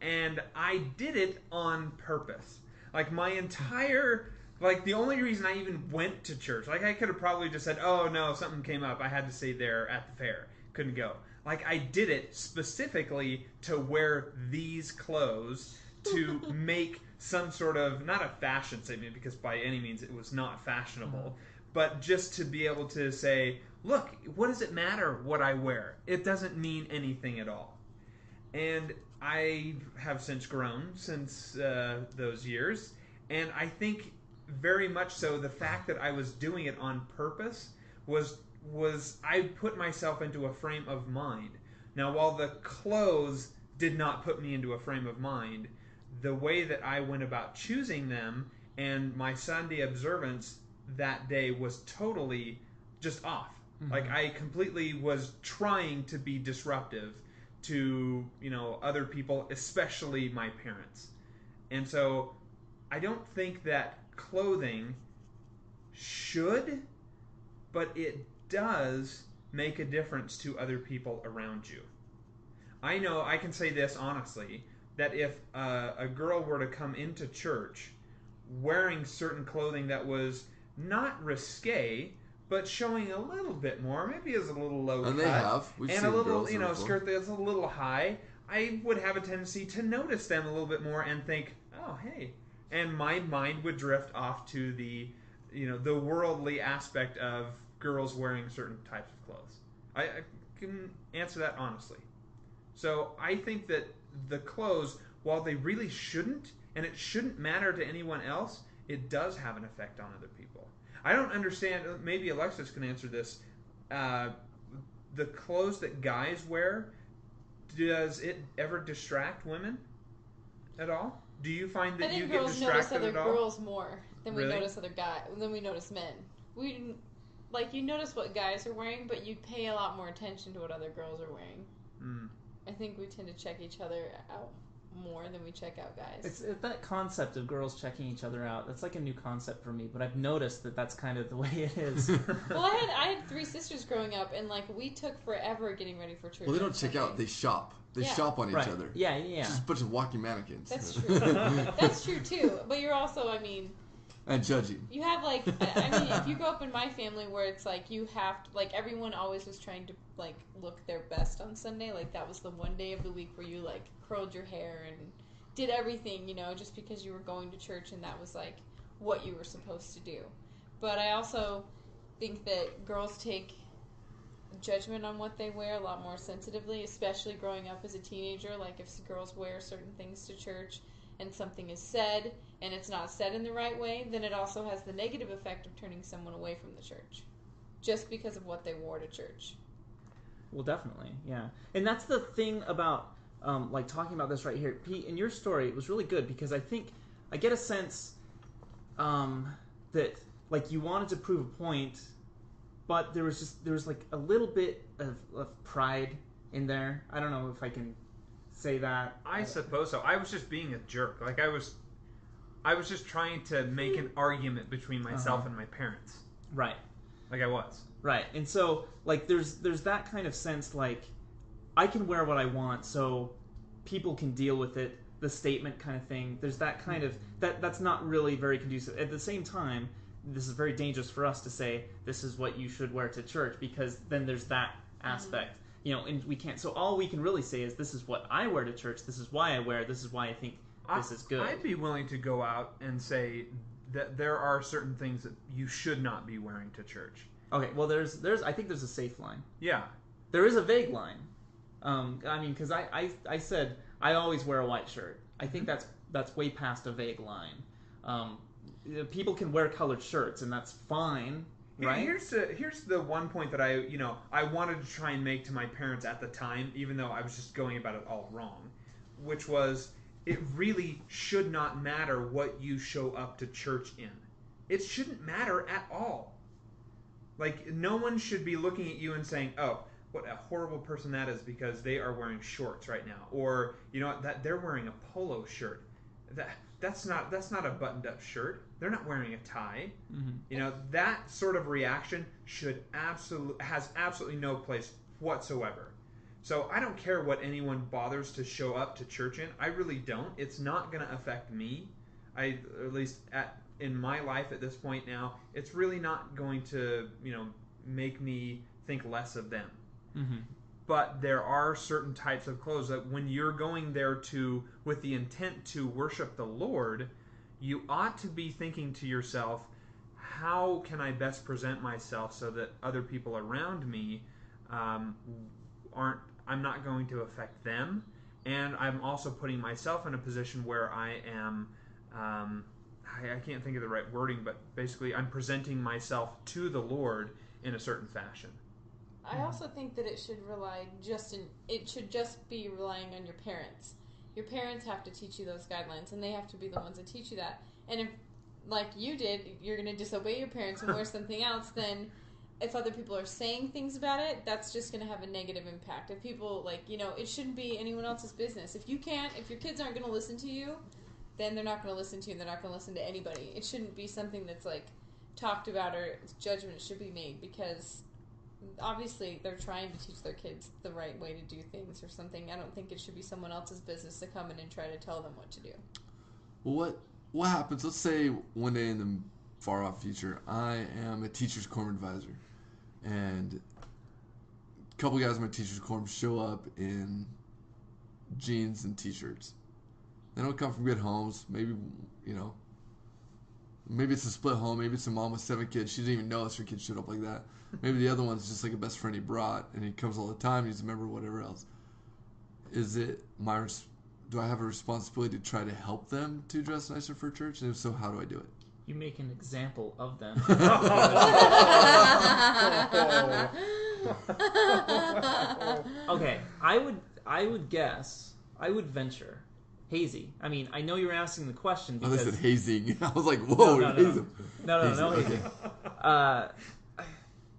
And I did it on purpose. Like my entire. Like, the only reason I even went to church, like, I could have probably just said, oh, no, something came up. I had to stay there at the fair. Couldn't go. Like, I did it specifically to wear these clothes to make some sort of, not a fashion statement, because by any means it was not fashionable, but just to be able to say, look, what does it matter what I wear? It doesn't mean anything at all. And I have since grown since those years, and I think very much so the fact that I was doing it on purpose was I put myself into a frame of mind. Now, while the clothes did not put me into a frame of mind, the way that I went about choosing them and my Sunday observance that day was totally just off. Mm-hmm. Like, I completely was trying to be disruptive to, other people, especially my parents. And so I don't think that clothing should, but it does make a difference to other people around you. I know I can say this honestly, that if a girl were to come into church wearing certain clothing that was not risque, but showing a little bit more, maybe is a little low cut, and they have, we've and seen a little, girls before. skirt that's a little high, I would have a tendency to notice them a little bit more and think, oh, hey, and my mind would drift off to the, the worldly aspect of girls wearing certain types of clothes. I can answer that honestly. So I think that the clothes, while they really shouldn't, and it shouldn't matter to anyone else, it does have an effect on other people. I don't understand, maybe Alexis can answer this, the clothes that guys wear, does it ever distract women at all? Do you find that you get distracted at all? I think girls notice other girls more than we Really? notice other guys, than we notice men. We, you notice what guys are wearing, but you pay a lot more attention to what other girls are wearing. Mm. I think we tend to check each other out more than we check out guys. It's that concept of girls checking each other out. That's like a new concept for me, but I've noticed that that's kind of the way it is. Well, I had 3 sisters growing up, and we took forever getting ready for church. Well, they don't check out; they shop. They shop on right. each other. Yeah. Just a bunch of walking mannequins. That's true. That's true too. But you're also, and judging. you have if you grow up in my family where it's you have to, everyone always was trying to look their best on Sunday. That was the one day of the week where you curled your hair and did everything, just because you were going to church and that was what you were supposed to do. But I also think that girls take judgment on what they wear a lot more sensitively, especially growing up as a teenager. If girls wear certain things to church and something is said and it's not said in the right way, then it also has the negative effect of turning someone away from the church just because of what they wore to church. Well, definitely, yeah. And that's the thing about talking about this right here. Pete, in your story, it was really good because I think I get a sense that you wanted to prove a point, but there was a little bit of pride in there. I don't know if I can say that. I suppose so. I was just being a jerk. I was just trying to make an argument between myself and my parents. Right. I was. Right. And so there's that kind of sense I can wear what I want so people can deal with it, the statement kind of thing. There's that kind of that's not really very conducive. At the same time, this is very dangerous for us to say this is what you should wear to church because then there's that aspect. And we can't. So all we can really say is this is what I wear to church. This is why I wear. This is why I think this is good. I'd be willing to go out and say that there are certain things that you should not be wearing to church. Okay. Well, there's I think there's a safe line. Yeah. There is a vague line. Because I said I always wear a white shirt. I think that's way past a vague line. People can wear colored shirts, and that's fine. Right? Here's the one point that I wanted to try and make to my parents at the time, even though I was just going about it all wrong, which was it really should not matter what you show up to church in. It shouldn't matter at all. No one should be looking at you and saying, "Oh, what a horrible person that is because they are wearing shorts right now," or that they're wearing a polo shirt. That's not a buttoned-up shirt. They're not wearing a tie. Mm-hmm. That sort of reaction has absolutely no place whatsoever. So I don't care what anyone bothers to show up to church in. I really don't. It's not going to affect me. At least in my life at this point now, it's really not going to make me think less of them. Mm-hmm. But there are certain types of clothes that when you're going there with the intent to worship the Lord, you ought to be thinking to yourself, how can I best present myself so that other people around me I'm not going to affect them, and I'm also putting myself in a position where I am I can't think of the right wording, but basically I'm presenting myself to the Lord in a certain fashion. I also think that it should just be relying on your parents. Your parents have to teach you those guidelines, and they have to be the ones that teach you that. And if, like you did, you're going to disobey your parents and wear something else, then if other people are saying things about it, that's just going to have a negative impact. If people, it shouldn't be anyone else's business. If your kids aren't going to listen to you, then they're not going to listen to you and they're not going to listen to anybody. It shouldn't be something that's like talked about or judgment should be made, because obviously they're trying to teach their kids the right way to do things or something. I don't think it should be someone else's business to come in and try to tell them what to do. Well, what happens, let's say one day in the far off future, I am a teacher's quorum advisor, and a couple guys in my teacher's quorum show up in jeans and t-shirts. They don't come from good homes. Maybe, maybe it's a split home. Maybe it's a mom with 7 kids. She doesn't even know her kid showed up like that. Maybe the other one's just like a best friend he brought, and he comes all the time. He's a member, whatever else. Is it do I have a responsibility to try to help them to dress nicer for church? And if so, how do I do it? You make an example of them. Okay, I would venture hazy. I mean, I know you're asking the question because they said hazing. I was like, whoa, no hazing.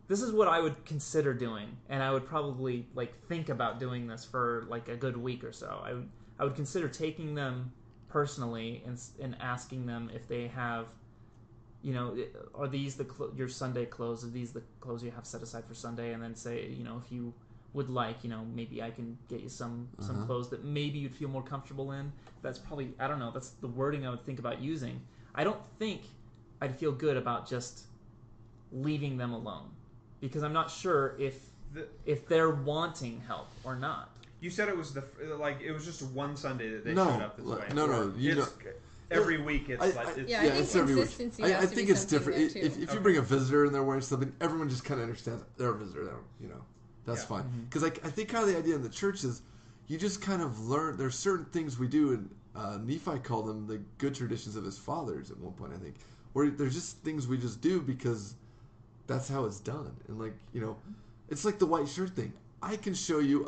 This is what I would consider doing, and I would probably think about doing this for a good week or so. I would consider taking them personally and asking them if they have, are these your Sunday clothes? Are these the clothes you have set aside for Sunday? And then say, if you would like, maybe I can get you some clothes that maybe you'd feel more comfortable in. That's probably, I don't know, that's the wording I would think about using. I don't think I'd feel good about just leaving them alone, because I'm not sure if they're wanting help or not. You said it was it was just one Sunday that they showed up this way. No. Every week it's I think it's every week. I think it's different. If you bring a visitor and they're wearing something, everyone just kind of understands they're a visitor. That's fine. Because I think kind of the idea in the church is you just kind of learn. There's certain things we do, and Nephi called them the good traditions of his fathers at one point, I think, where there's just things we just do because that's how it's done. And it's like the white shirt thing. I can show you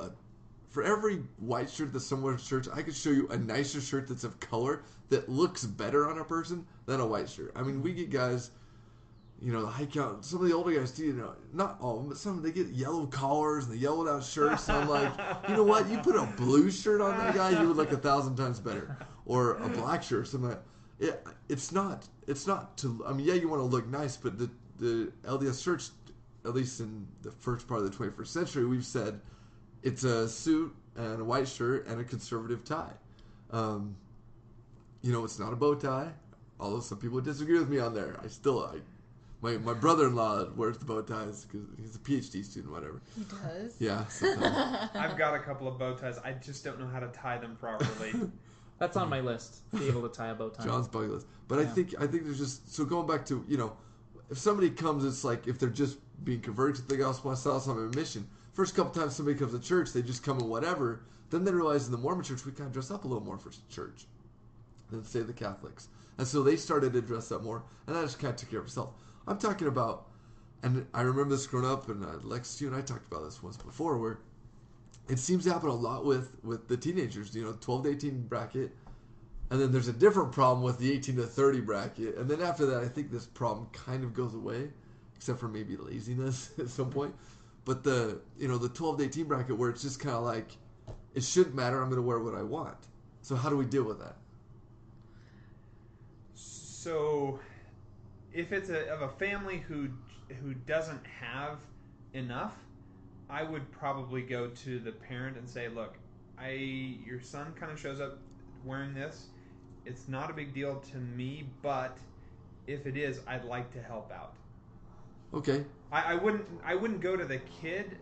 for every white shirt that's somewhere in church, I could show you a nicer shirt that's of color that looks better on a person than a white shirt. I mean, we get guys, the hike out, some of the older guys do, not all of them, but some of them, they get yellow collars and the yellowed out shirts. And I'm like, you know what? You put a blue shirt on that guy, he would look 1,000 times better. Or a black shirt or something like that. It's not to, I mean, yeah, you want to look nice, but the LDS church, at least in the first part of the 21st century, we've said, it's a suit and a white shirt and a conservative tie. It's not a bow tie, although some people disagree with me on there. My brother-in-law wears the bow ties because he's a PhD student, whatever. He does? Yeah, sometimes. I've got a couple of bow ties. I just don't know how to tie them properly. That's on my list, to be able to tie a bow tie. John's bucket list. But yeah. I think there's just, so going back to, if somebody comes, it's like if they're just being converted to the gospel, I saw some of a mission. First couple times somebody comes to church, they just come in whatever. Then they realize in the Mormon church, we kind of dress up a little more for church than, say, the Catholics. And so they started to dress up more, and that just kind of took care of itself. I'm talking about, and I remember this growing up, and Lex, you and I talked about this once before, where it seems to happen a lot with the teenagers, 12 to 18 bracket. And then there's a different problem with the 18 to 30 bracket. And then after that, I think this problem kind of goes away, except for maybe laziness at some point. But the 12 to 18 bracket where it's just kind of like, it shouldn't matter, I'm going to wear what I want. So how do we deal with that? So if it's of a family who doesn't have enough, I would probably go to the parent and say, look, your son kind of shows up wearing this. It's not a big deal to me, but if it is, I'd like to help out. Okay. I wouldn't go to the kid.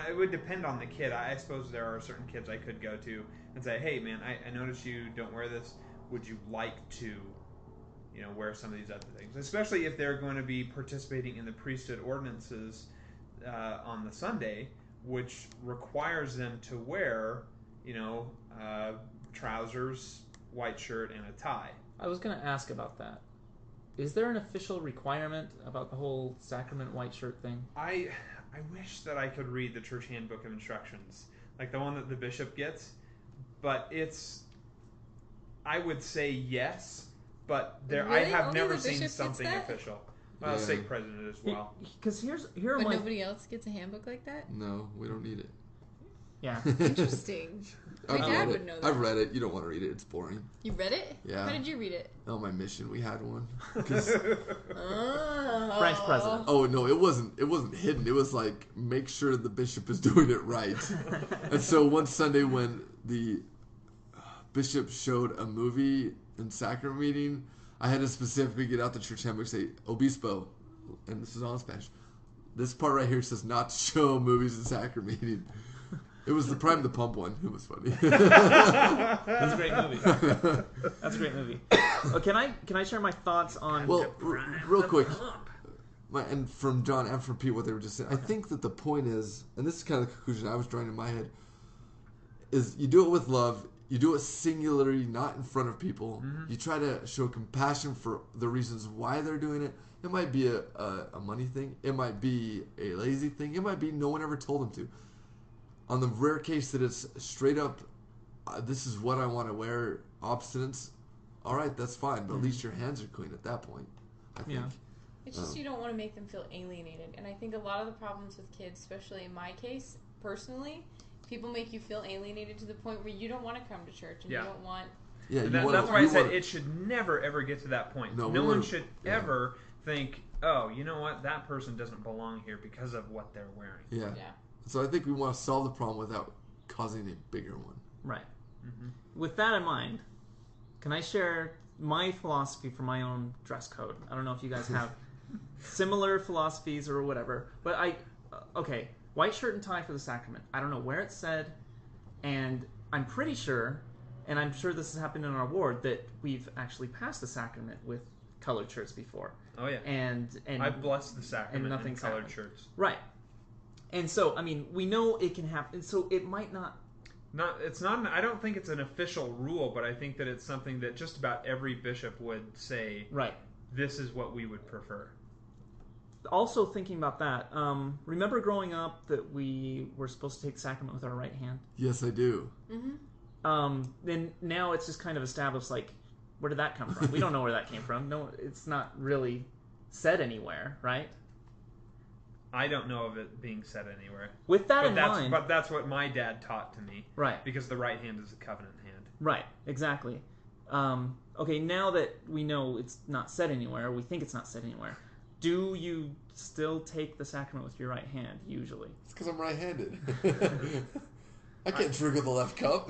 It would depend on the kid. I suppose there are certain kids I could go to and say, hey man, I noticed you don't wear this. Would you like to, wear some of these other things? Especially if they're going to be participating in the priesthood ordinances on the Sunday, which requires them to wear, trousers, white shirt, and a tie. I was going to ask about that. Is there an official requirement about the whole sacrament white shirt thing? I wish that I could read the church handbook of instructions, like the one that the bishop gets, but I would say yes, but Really? I have Only never the seen bishop gets something that? official. Well, Yeah. stake president as well. Because here are But my... nobody else gets a handbook like that? No, we don't need it. Yeah. Interesting. My dad would know that. I've read it. You don't want to read it. It's boring. You read it? Yeah. How did you read it? On my mission, we had one. Oh. French president. Oh no, it wasn't hidden. It was like, make sure the bishop is doing it right. And so one Sunday when the bishop showed a movie in sacrament meeting, I had to specifically get out the church handbook and say, Obispo, and this is all in Spanish. This part right here says not to show movies in sacrament meeting. It was the Prime the Pump one. It was funny. That's a great movie. That's a great movie. Oh, can I share my thoughts on? Well, real quick, and from John and from Pete, what they were just saying. I think that the point is, and this is kind of the conclusion I was drawing in my head, is you do it with love. You do it singularly, not in front of people. Mm-hmm. You try to show compassion for the reasons why they're doing it. It might be a money thing. It might be a lazy thing. It might be no one ever told them to. On the rare case that it's straight up, this is what I want to wear, obstinance, all right, that's fine. But at least your hands are clean at that point, I think. Yeah. It's just you don't want to make them feel alienated. And I think a lot of the problems with kids, especially in my case, personally, people make you feel alienated to the point where you don't want to come to church and you don't want... Yeah, that's why I said it should never, ever get to that point. No one should ever think, oh, you know what, that person doesn't belong here because of what they're wearing. Yeah. So I think we want to solve the problem without causing a bigger one. Right. Mm-hmm. With that in mind, can I share my philosophy for my own dress code? I don't know if you guys have similar philosophies or whatever, but okay, white shirt and tie for the sacrament. I don't know where it's said, and I'm pretty sure, and I'm sure this has happened in our ward, that we've actually passed the sacrament with colored shirts before. Oh yeah. And I've blessed the sacrament in colored happened. Shirts. Right. And so, I mean, we know it can happen. So it might not. It's not. I don't think it's an official rule, but I think that it's something that just about every bishop would say. Right. This is what we would prefer. Also, thinking about that, remember growing up that we were supposed to take sacrament with our right hand? Yes, I do. Mm-hmm. Then now it's just kind of established. Like, where did that come from? We don't know where that came from. No, it's not really said anywhere, right? I don't know of it being said anywhere. With that in mind... But that's what my dad taught to me. Right. Because the right hand is a covenant hand. Right, exactly. Okay, now that we know it's not said anywhere, we think it's not said anywhere, do you still take the sacrament with your right hand, usually? It's because I'm right-handed. I can't trigger the left cup.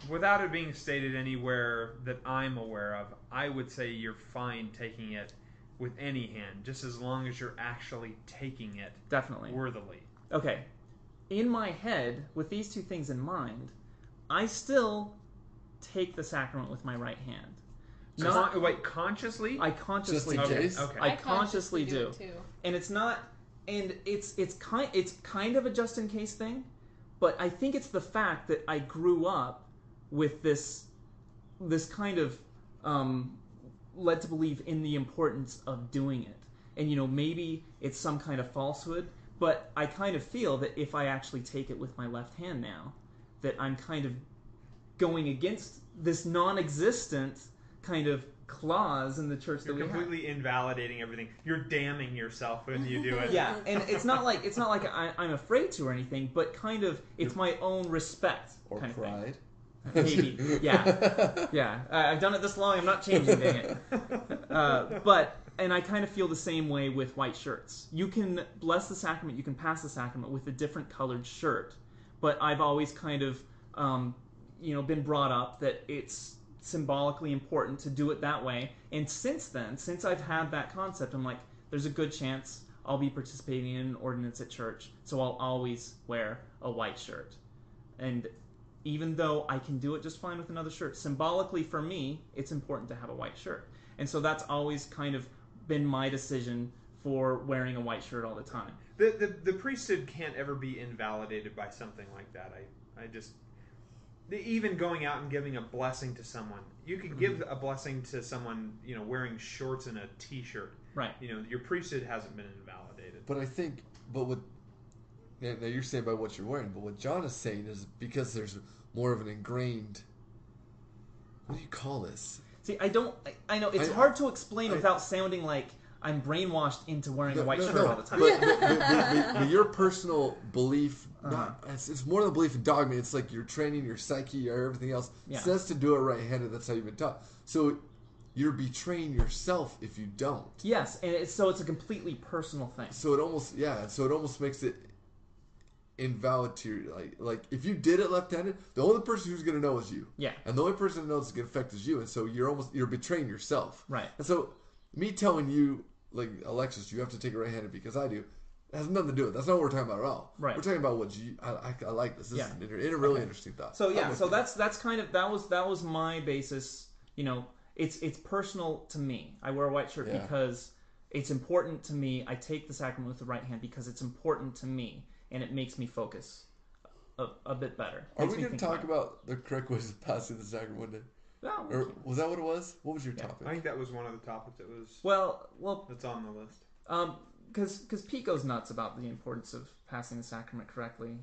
Without it being stated anywhere that I'm aware of, I would say you're fine taking it with any hand, just as long as you're actually taking it definitely worthily. Okay. In my head, with these two things in mind, I still take the sacrament with my right hand. Wait, consciously? I consciously do. Okay. I consciously do. It too. And it's not, and it's kind of a just in case thing, but I think it's the fact that I grew up with this kind of led to believe in the importance of doing it. And, maybe it's some kind of falsehood, but I kind of feel that if I actually take it with my left hand now, that I'm kind of going against this non-existent kind of clause in the church that we have. You're completely invalidating everything. You're damning yourself when you do it. Yeah, and it's not like I'm afraid to or anything, but kind of it's my own respect. Or kind pride. Of thing. Maybe, yeah. I've done it this long. I'm not changing, dang it. And I kind of feel the same way with white shirts. You can bless the sacrament, you can pass the sacrament with a different colored shirt, but I've always kind of, been brought up that it's symbolically important to do it that way. And since I've had that concept, I'm like, there's a good chance I'll be participating in an ordinance at church, so I'll always wear a white shirt. And even though I can do it just fine with another shirt, symbolically for me, it's important to have a white shirt. And so that's always kind of been my decision for wearing a white shirt all the time. The priesthood can't ever be invalidated by something like that. I just... Even going out and giving a blessing to someone. You can give a blessing to someone, wearing shorts and a t-shirt. Right. Your priesthood hasn't been invalidated. But I think, now you're saying by what you're wearing, but what John is saying is because there's more of an ingrained, what do you call this? See, I know it's hard to explain without sounding like I'm brainwashed into wearing a white shirt all the time. But your personal belief, it's more than a belief in dogma. It's like your training, your psyche, your everything else says to do it right-handed. That's how you've been taught. So you're betraying yourself if you don't. Yes, and it's a completely personal thing. So it almost makes it invalid to your, like if you did it left-handed, the only person who's going to know is you. Yeah. And the only person who knows it's going to affect is you. And so you're betraying yourself. Right. And so me telling you, like, Alexis, you have to take it right-handed because I do, has nothing to do with it. That's not what we're talking about at all. Right. We're talking about what I like this. This is a really interesting thought. So that's kind of that was my basis. You know, it's personal to me. I wear a white shirt because it's important to me. I take the sacrament with the right hand because it's important to me, and it makes me focus a bit better. Are we going to talk about the correct ways of passing the sacrament one day? No, or was that what it was? What was your topic? I think that was one of the topics that was that's on the list. Because Pete goes nuts about the importance of passing the sacrament correctly.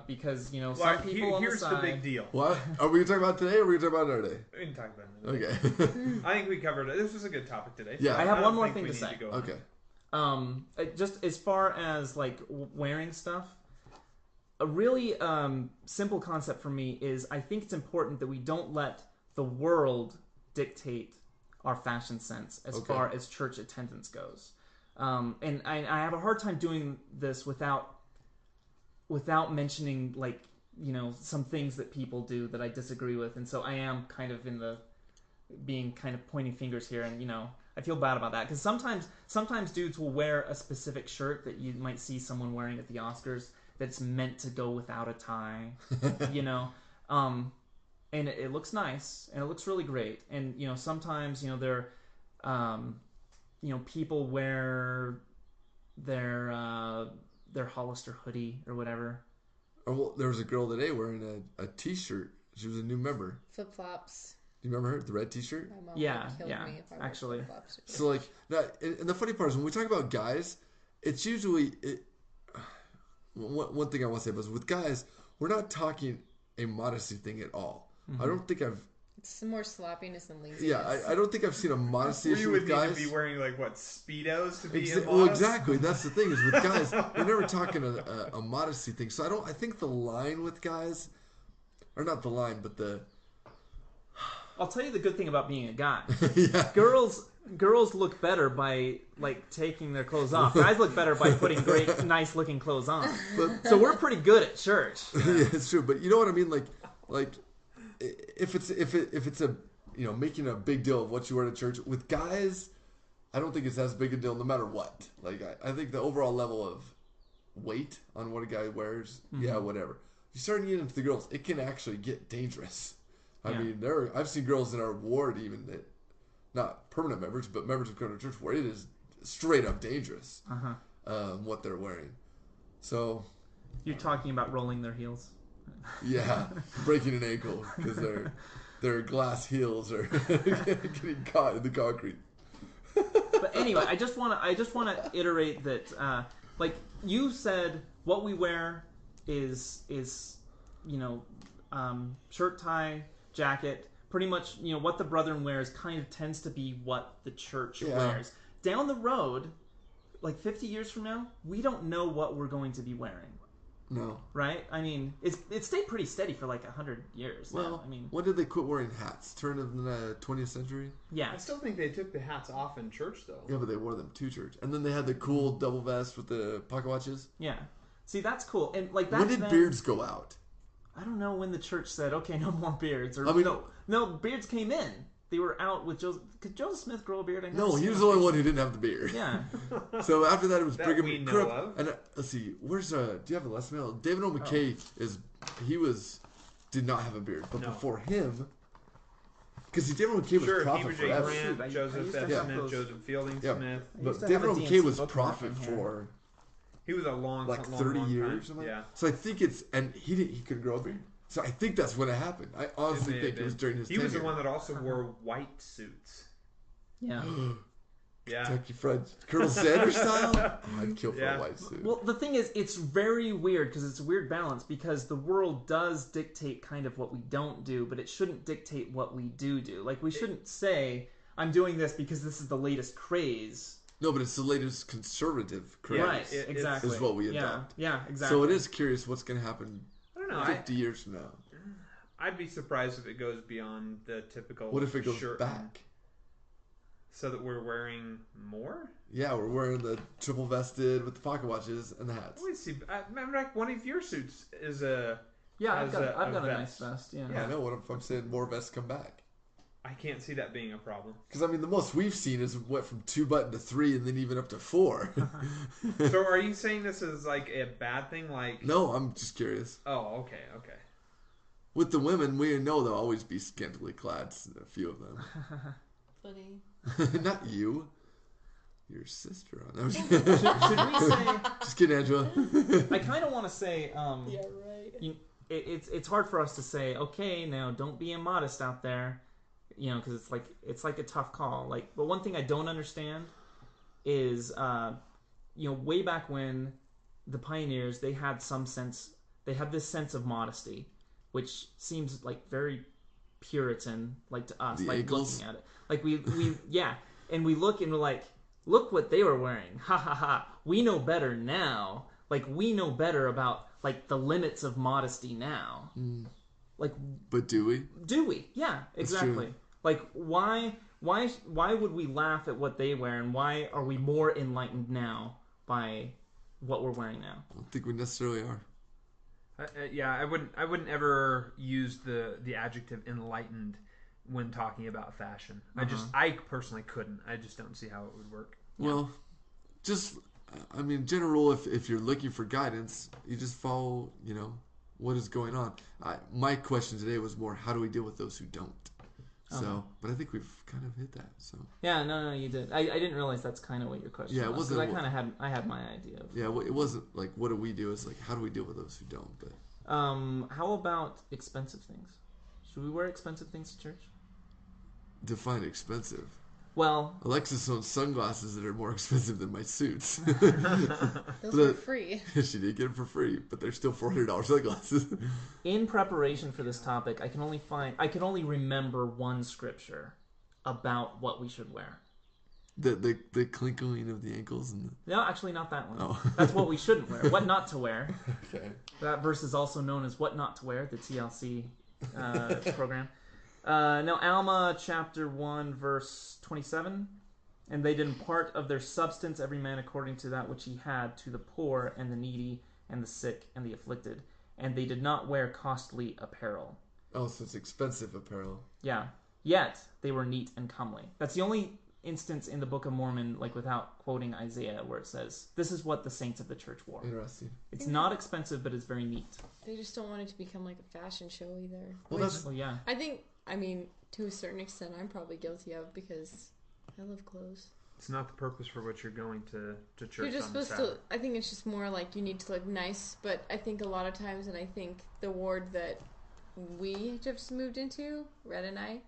Because some people on the side. Here's the big deal. What are we talking about today, or are we talking about another day? We can talk about it another day. Okay. I think we covered it. This was a good topic today. Yeah. I have one more thing to say. Okay. Just as far as like wearing stuff, a really simple concept for me is I think it's important that we don't let the world dictate our fashion sense as far as church attendance goes. And I have a hard time doing this without mentioning, like, some things that people do that I disagree with. And so I am kind of being pointing fingers here, and I feel bad about that because sometimes dudes will wear a specific shirt that you might see someone wearing at the Oscars that's meant to go without a tie, and it looks nice and it looks really great. And sometimes they're people wear their Hollister hoodie or whatever. Oh, well, there was a girl today wearing a T-shirt. She was a new member. Flip flops. Do you remember her? The red T-shirt? My mom Yeah, would kill me if I wore actually. flip-flops. So like, now, and the funny part is when we talk about guys, it's usually one thing I want to say is with guys, we're not talking a modesty thing at all. I don't think It's more sloppiness than laziness. Yeah, I don't think I've seen a modesty issue with guys. You would need to be wearing Speedos to be immodest? Well, exactly. That's the thing is with guys, we're never talking a modesty thing. So I think the line with guys, or not the line, but the. I'll tell you the good thing about being a guy. Yeah. Girls look better by taking their clothes off. Guys look better by putting great, nice looking clothes on. So we're pretty good at church. Yeah, it's true. But you know what I mean? Like if it's a making a big deal of what you wear to church with guys, I don't think it's as big a deal no matter what. Like I think the overall level of weight on what a guy wears, whatever. You start getting into the girls, it can actually get dangerous. I mean, I've seen girls in our ward even that, not permanent members, but members of Covenant Church, where it is straight up dangerous what they're wearing. So you're talking about rolling their heels. Yeah, breaking an ankle because their glass heels are getting caught in the concrete. But anyway, I just want to iterate that, like you said, what we wear is shirt, tie, jacket. Pretty much, what the brethren wears kind of tends to be what the church wears. Down the road, like 50 years from now, we don't know what we're going to be wearing. No. Right? I mean, it stayed pretty steady for like 100 years. Well, now. I mean, when did they quit wearing hats? Turn of the 20th century? Yeah. I still think they took the hats off in church, though. Yeah, but they wore them to church. And then they had the cool double vest with the pocket watches. Yeah. See, that's cool. And like that. When did beards go out? I don't know when the church said, okay, no more beards. Or no, beards came in. They were out with Joseph. Could Joseph Smith grow a beard? No, he was the only one who didn't have the beard. Yeah. So after that, it was that Brigham we know Krupp. of. And let's see, where's do you have a last mail? David O. McKay did not have a beard, but before him, because David O. McKay was prophet he was forever. Grant, Joseph F. Smith, Joseph Fielding Smith. But David O. McKay was prophet for he was a long 30 years. Time. Yeah. So I think he couldn't grow a beard. So I think that's when it happened. I honestly think it was during his tenure. He was the one that also wore white suits. Yeah. Yeah. Kentucky Fried Colonel Sanders style? I'd kill for a white suit. Well, the thing is, it's very weird because it's a weird balance because the world does dictate kind of what we don't do, but it shouldn't dictate what we do. Like, we shouldn't say, I'm doing this because this is the latest craze. No, but it's the latest conservative, correct? Right, exactly. Is what we Yeah, adopt. yeah, exactly. So it is curious what's going to happen I don't know. 50 years from now. I'd be surprised if it goes beyond the typical. What if it goes shirt back? So that we're wearing more? Yeah, we're wearing the triple vested with the pocket watches and the hats. Wait, see, remember like one of your suits is a. Yeah, has I've got a vest. nice vest. Yeah. Yeah, I know. What if I'm saying more vests come back? I can't see that being a problem. Because, I mean, the most we've seen is went from 2-button to 3 and then even up to 4. So are you saying this is like a bad thing? Like No, I'm just curious. Oh, okay. With the women, we know they'll always be scantily clad, a few of them. Funny. Not you. Your sister. No, Should we say? just kidding, Angela. I kind of want to say. Yeah, right. It's hard for us to say. Okay, now don't be immodest out there, because it's like a tough call. Like, but one thing I don't understand is, way back when the pioneers they had this sense of modesty, which seems like very Puritan, like to us, The like Eagles? looking at it, like we yeah, and we look and we're like, look what they were wearing, ha ha ha. We know better now. Like we know better about like the limits of modesty now. Like, But do we? do we? Yeah, exactly. true. Like why would we laugh at what they wear, and why are we more enlightened now by what we're wearing now? I don't think we necessarily are. I wouldn't ever use the adjective enlightened when talking about fashion. I personally couldn't. I just don't see how it would work. Well, general rule, if you're looking for guidance, you just follow, what is going on. My question today was more, how do we deal with those who don't? So, but I think we've kind of hit that. So Yeah, no, you did. I didn't realize that's kind of what your question Yeah, it was. wasn't Because I had my idea of. yeah, well, it wasn't like what do we do? It's like how do we deal with those who don't? But How about expensive things? Should we wear expensive things to church? define expensive. Well, Alexis owns sunglasses that are more expensive than my suits. Those were free. She did get them for free, but they're still $400 sunglasses. in preparation for this topic, I can only remember one scripture about what we should wear. The clinkling of the ankles and No, actually not that one. Oh. That's what we shouldn't wear. What not to wear. okay. That verse is also known as What Not to Wear, the TLC program. Now, Alma chapter 1, verse 27. And they did impart of their substance, every man according to that which he had, to the poor and the needy and the sick and the afflicted. And they did not wear costly apparel. Oh, so it's expensive apparel. Yeah. Yet they were neat and comely. That's the only instance in the Book of Mormon, like without quoting Isaiah, where it says, this is what the saints of the church wore. Interesting. It's not expensive, but it's very neat. They just don't want it to become like a fashion show either. Well, Which that's Well, yeah. I mean, to a certain extent, I'm probably guilty of because I love clothes. It's not the purpose for which you're going to church. You're just on the supposed to. Sabbath. I think it's just more like you need to look nice. But I think a lot of times, and I think the ward that we just moved into, Red and I,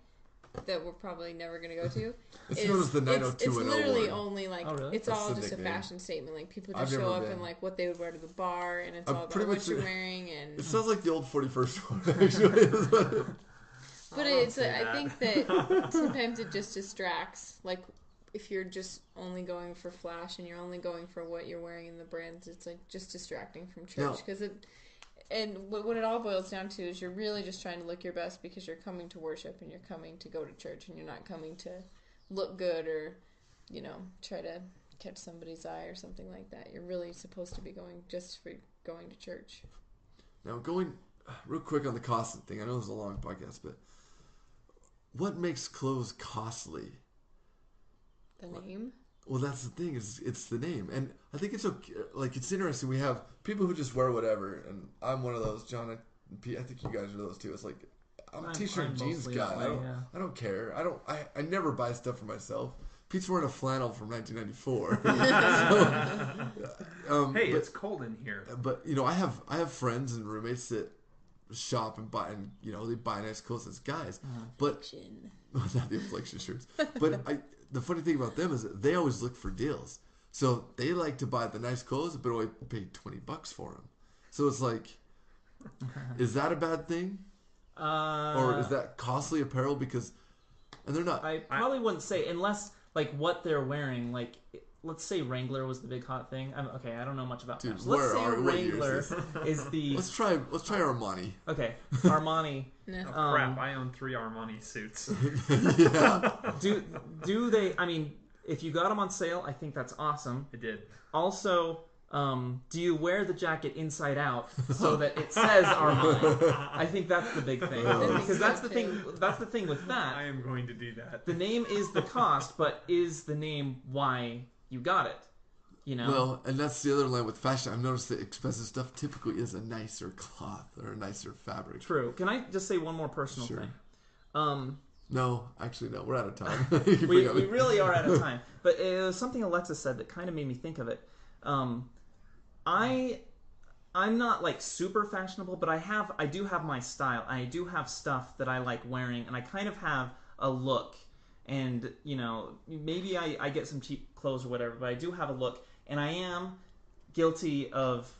that we're probably never going to go to. It's known as the 90210 It's literally ward. only like Oh, really? it's That's all the just a nickname. fashion statement. Like people I've just show never up been. in like what they would wear to the bar, and it's I'm all about pretty what much you're the- wearing. And It sounds like the old 41st one, actually. but it's I think that sometimes it just distracts. Like if you're just only going for flash and you're only going for what you're wearing in the brands, it's like just distracting from church No. because it. And what it all boils down to is you're really just trying to look your best because you're coming to worship and you're coming to go to church and you're not coming to look good or, try to catch somebody's eye or something like that. You're really supposed to be going just for going to church. Now, going real quick on the cost thing. I know this is a long podcast, but what makes clothes costly? The name? Well, that's the thing. It's the name, and I think it's okay. Like it's interesting. We have people who just wear whatever, and I'm one of those. John, and Pete, I think you guys are those too. It's like I'm a t-shirt and jeans mostly guy. that way, yeah. I don't care. I never buy stuff for myself. Pete's wearing a flannel from 1994. Hey, but, it's cold in here. But I have friends and roommates that shop and buy, and they buy nice clothes as guys. But Chin. not the inflection shirts. But the funny thing about them is that they always look for deals. So they like to buy the nice clothes, but only pay $20 for them. So it's like, is that a bad thing, or is that costly apparel? Because, and they're not. I probably wouldn't say unless like what they're wearing, like let's say Wrangler was the big hot thing. I don't know much about Dude, fashion. Let's say what year Wrangler is this? is the Let's try Armani. okay. Armani. No. Oh, crap, I own 3 Armani suits. Yeah. Do they? I mean, if you got them on sale, I think that's awesome. I did. Also, do you wear the jacket inside out so that it says Armani? I think that's the big thing, because that's the thing. That's the thing with that. I am going to do that. The name is the cost, but is the name why you got it? You know. Well, and that's the other line with fashion. I've noticed that expensive stuff typically is a nicer cloth or a nicer fabric. True. Can I just say one more personal Sure. thing? No, actually, no. We're out of time. we really are out of time. But it was something Alexa said that kind of made me think of it. I'm not like super fashionable, but I do have my style. I do have stuff that I like wearing, and I kind of have a look. And you know, maybe I get some cheap clothes or whatever, but I do have a look, and I am guilty of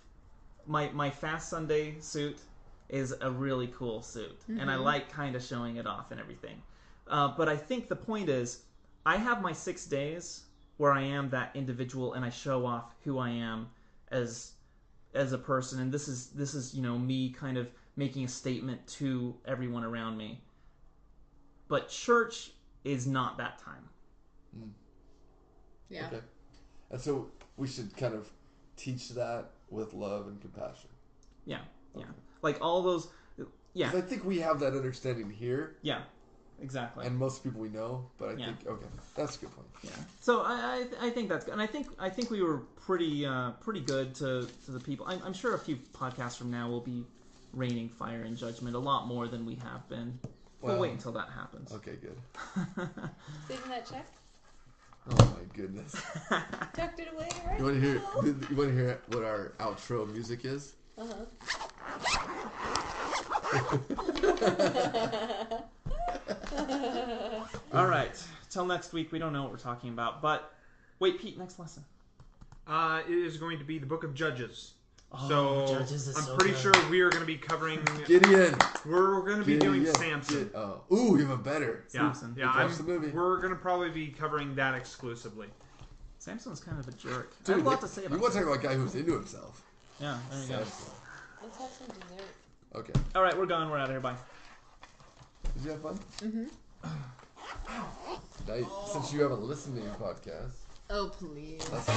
my Fast Sunday suit is a really cool suit, and I like kind of showing it off and everything. But I think the point is, I have my 6 days where I am that individual and I show off who I am as a person, and this is you know, me kind of making a statement to everyone around me. But church is not that time. Yeah. Okay. And so we should kind of teach that with love and compassion. Yeah. Like all those. Yeah. 'Cause I think we have that understanding here. Yeah. Exactly. And most people we know, but I think that's a good point. Yeah. So I think that's good, and I think we were pretty good to the people. I'm sure a few podcasts from now we'll be raining fire and judgment a lot more than we have been. We'll wait until that happens. Okay, good. Saving that check? Oh my goodness. Tucked it away, right? You want to hear what our outro music is? All right. Till next week, we don't know what we're talking about. But wait, Pete, next lesson. It is going to be the Book of Judges. Oh, So Judges is I'm so pretty good. sure we are going to be covering. Gideon. We're going to be doing Samson. Ooh, even better. Yeah, Samson. yeah. Watch the movie. We're going to probably be covering that exclusively. Samson's kind of a jerk. I Dude, have a lot to say you about want to that. talk about a guy who's into himself? Yeah, there you go. Samson. Let's have some dessert. Okay. All right, we're gone. We're out of here. Bye. Did you have fun? Now, since you haven't listened to your podcast, Oh, please. that's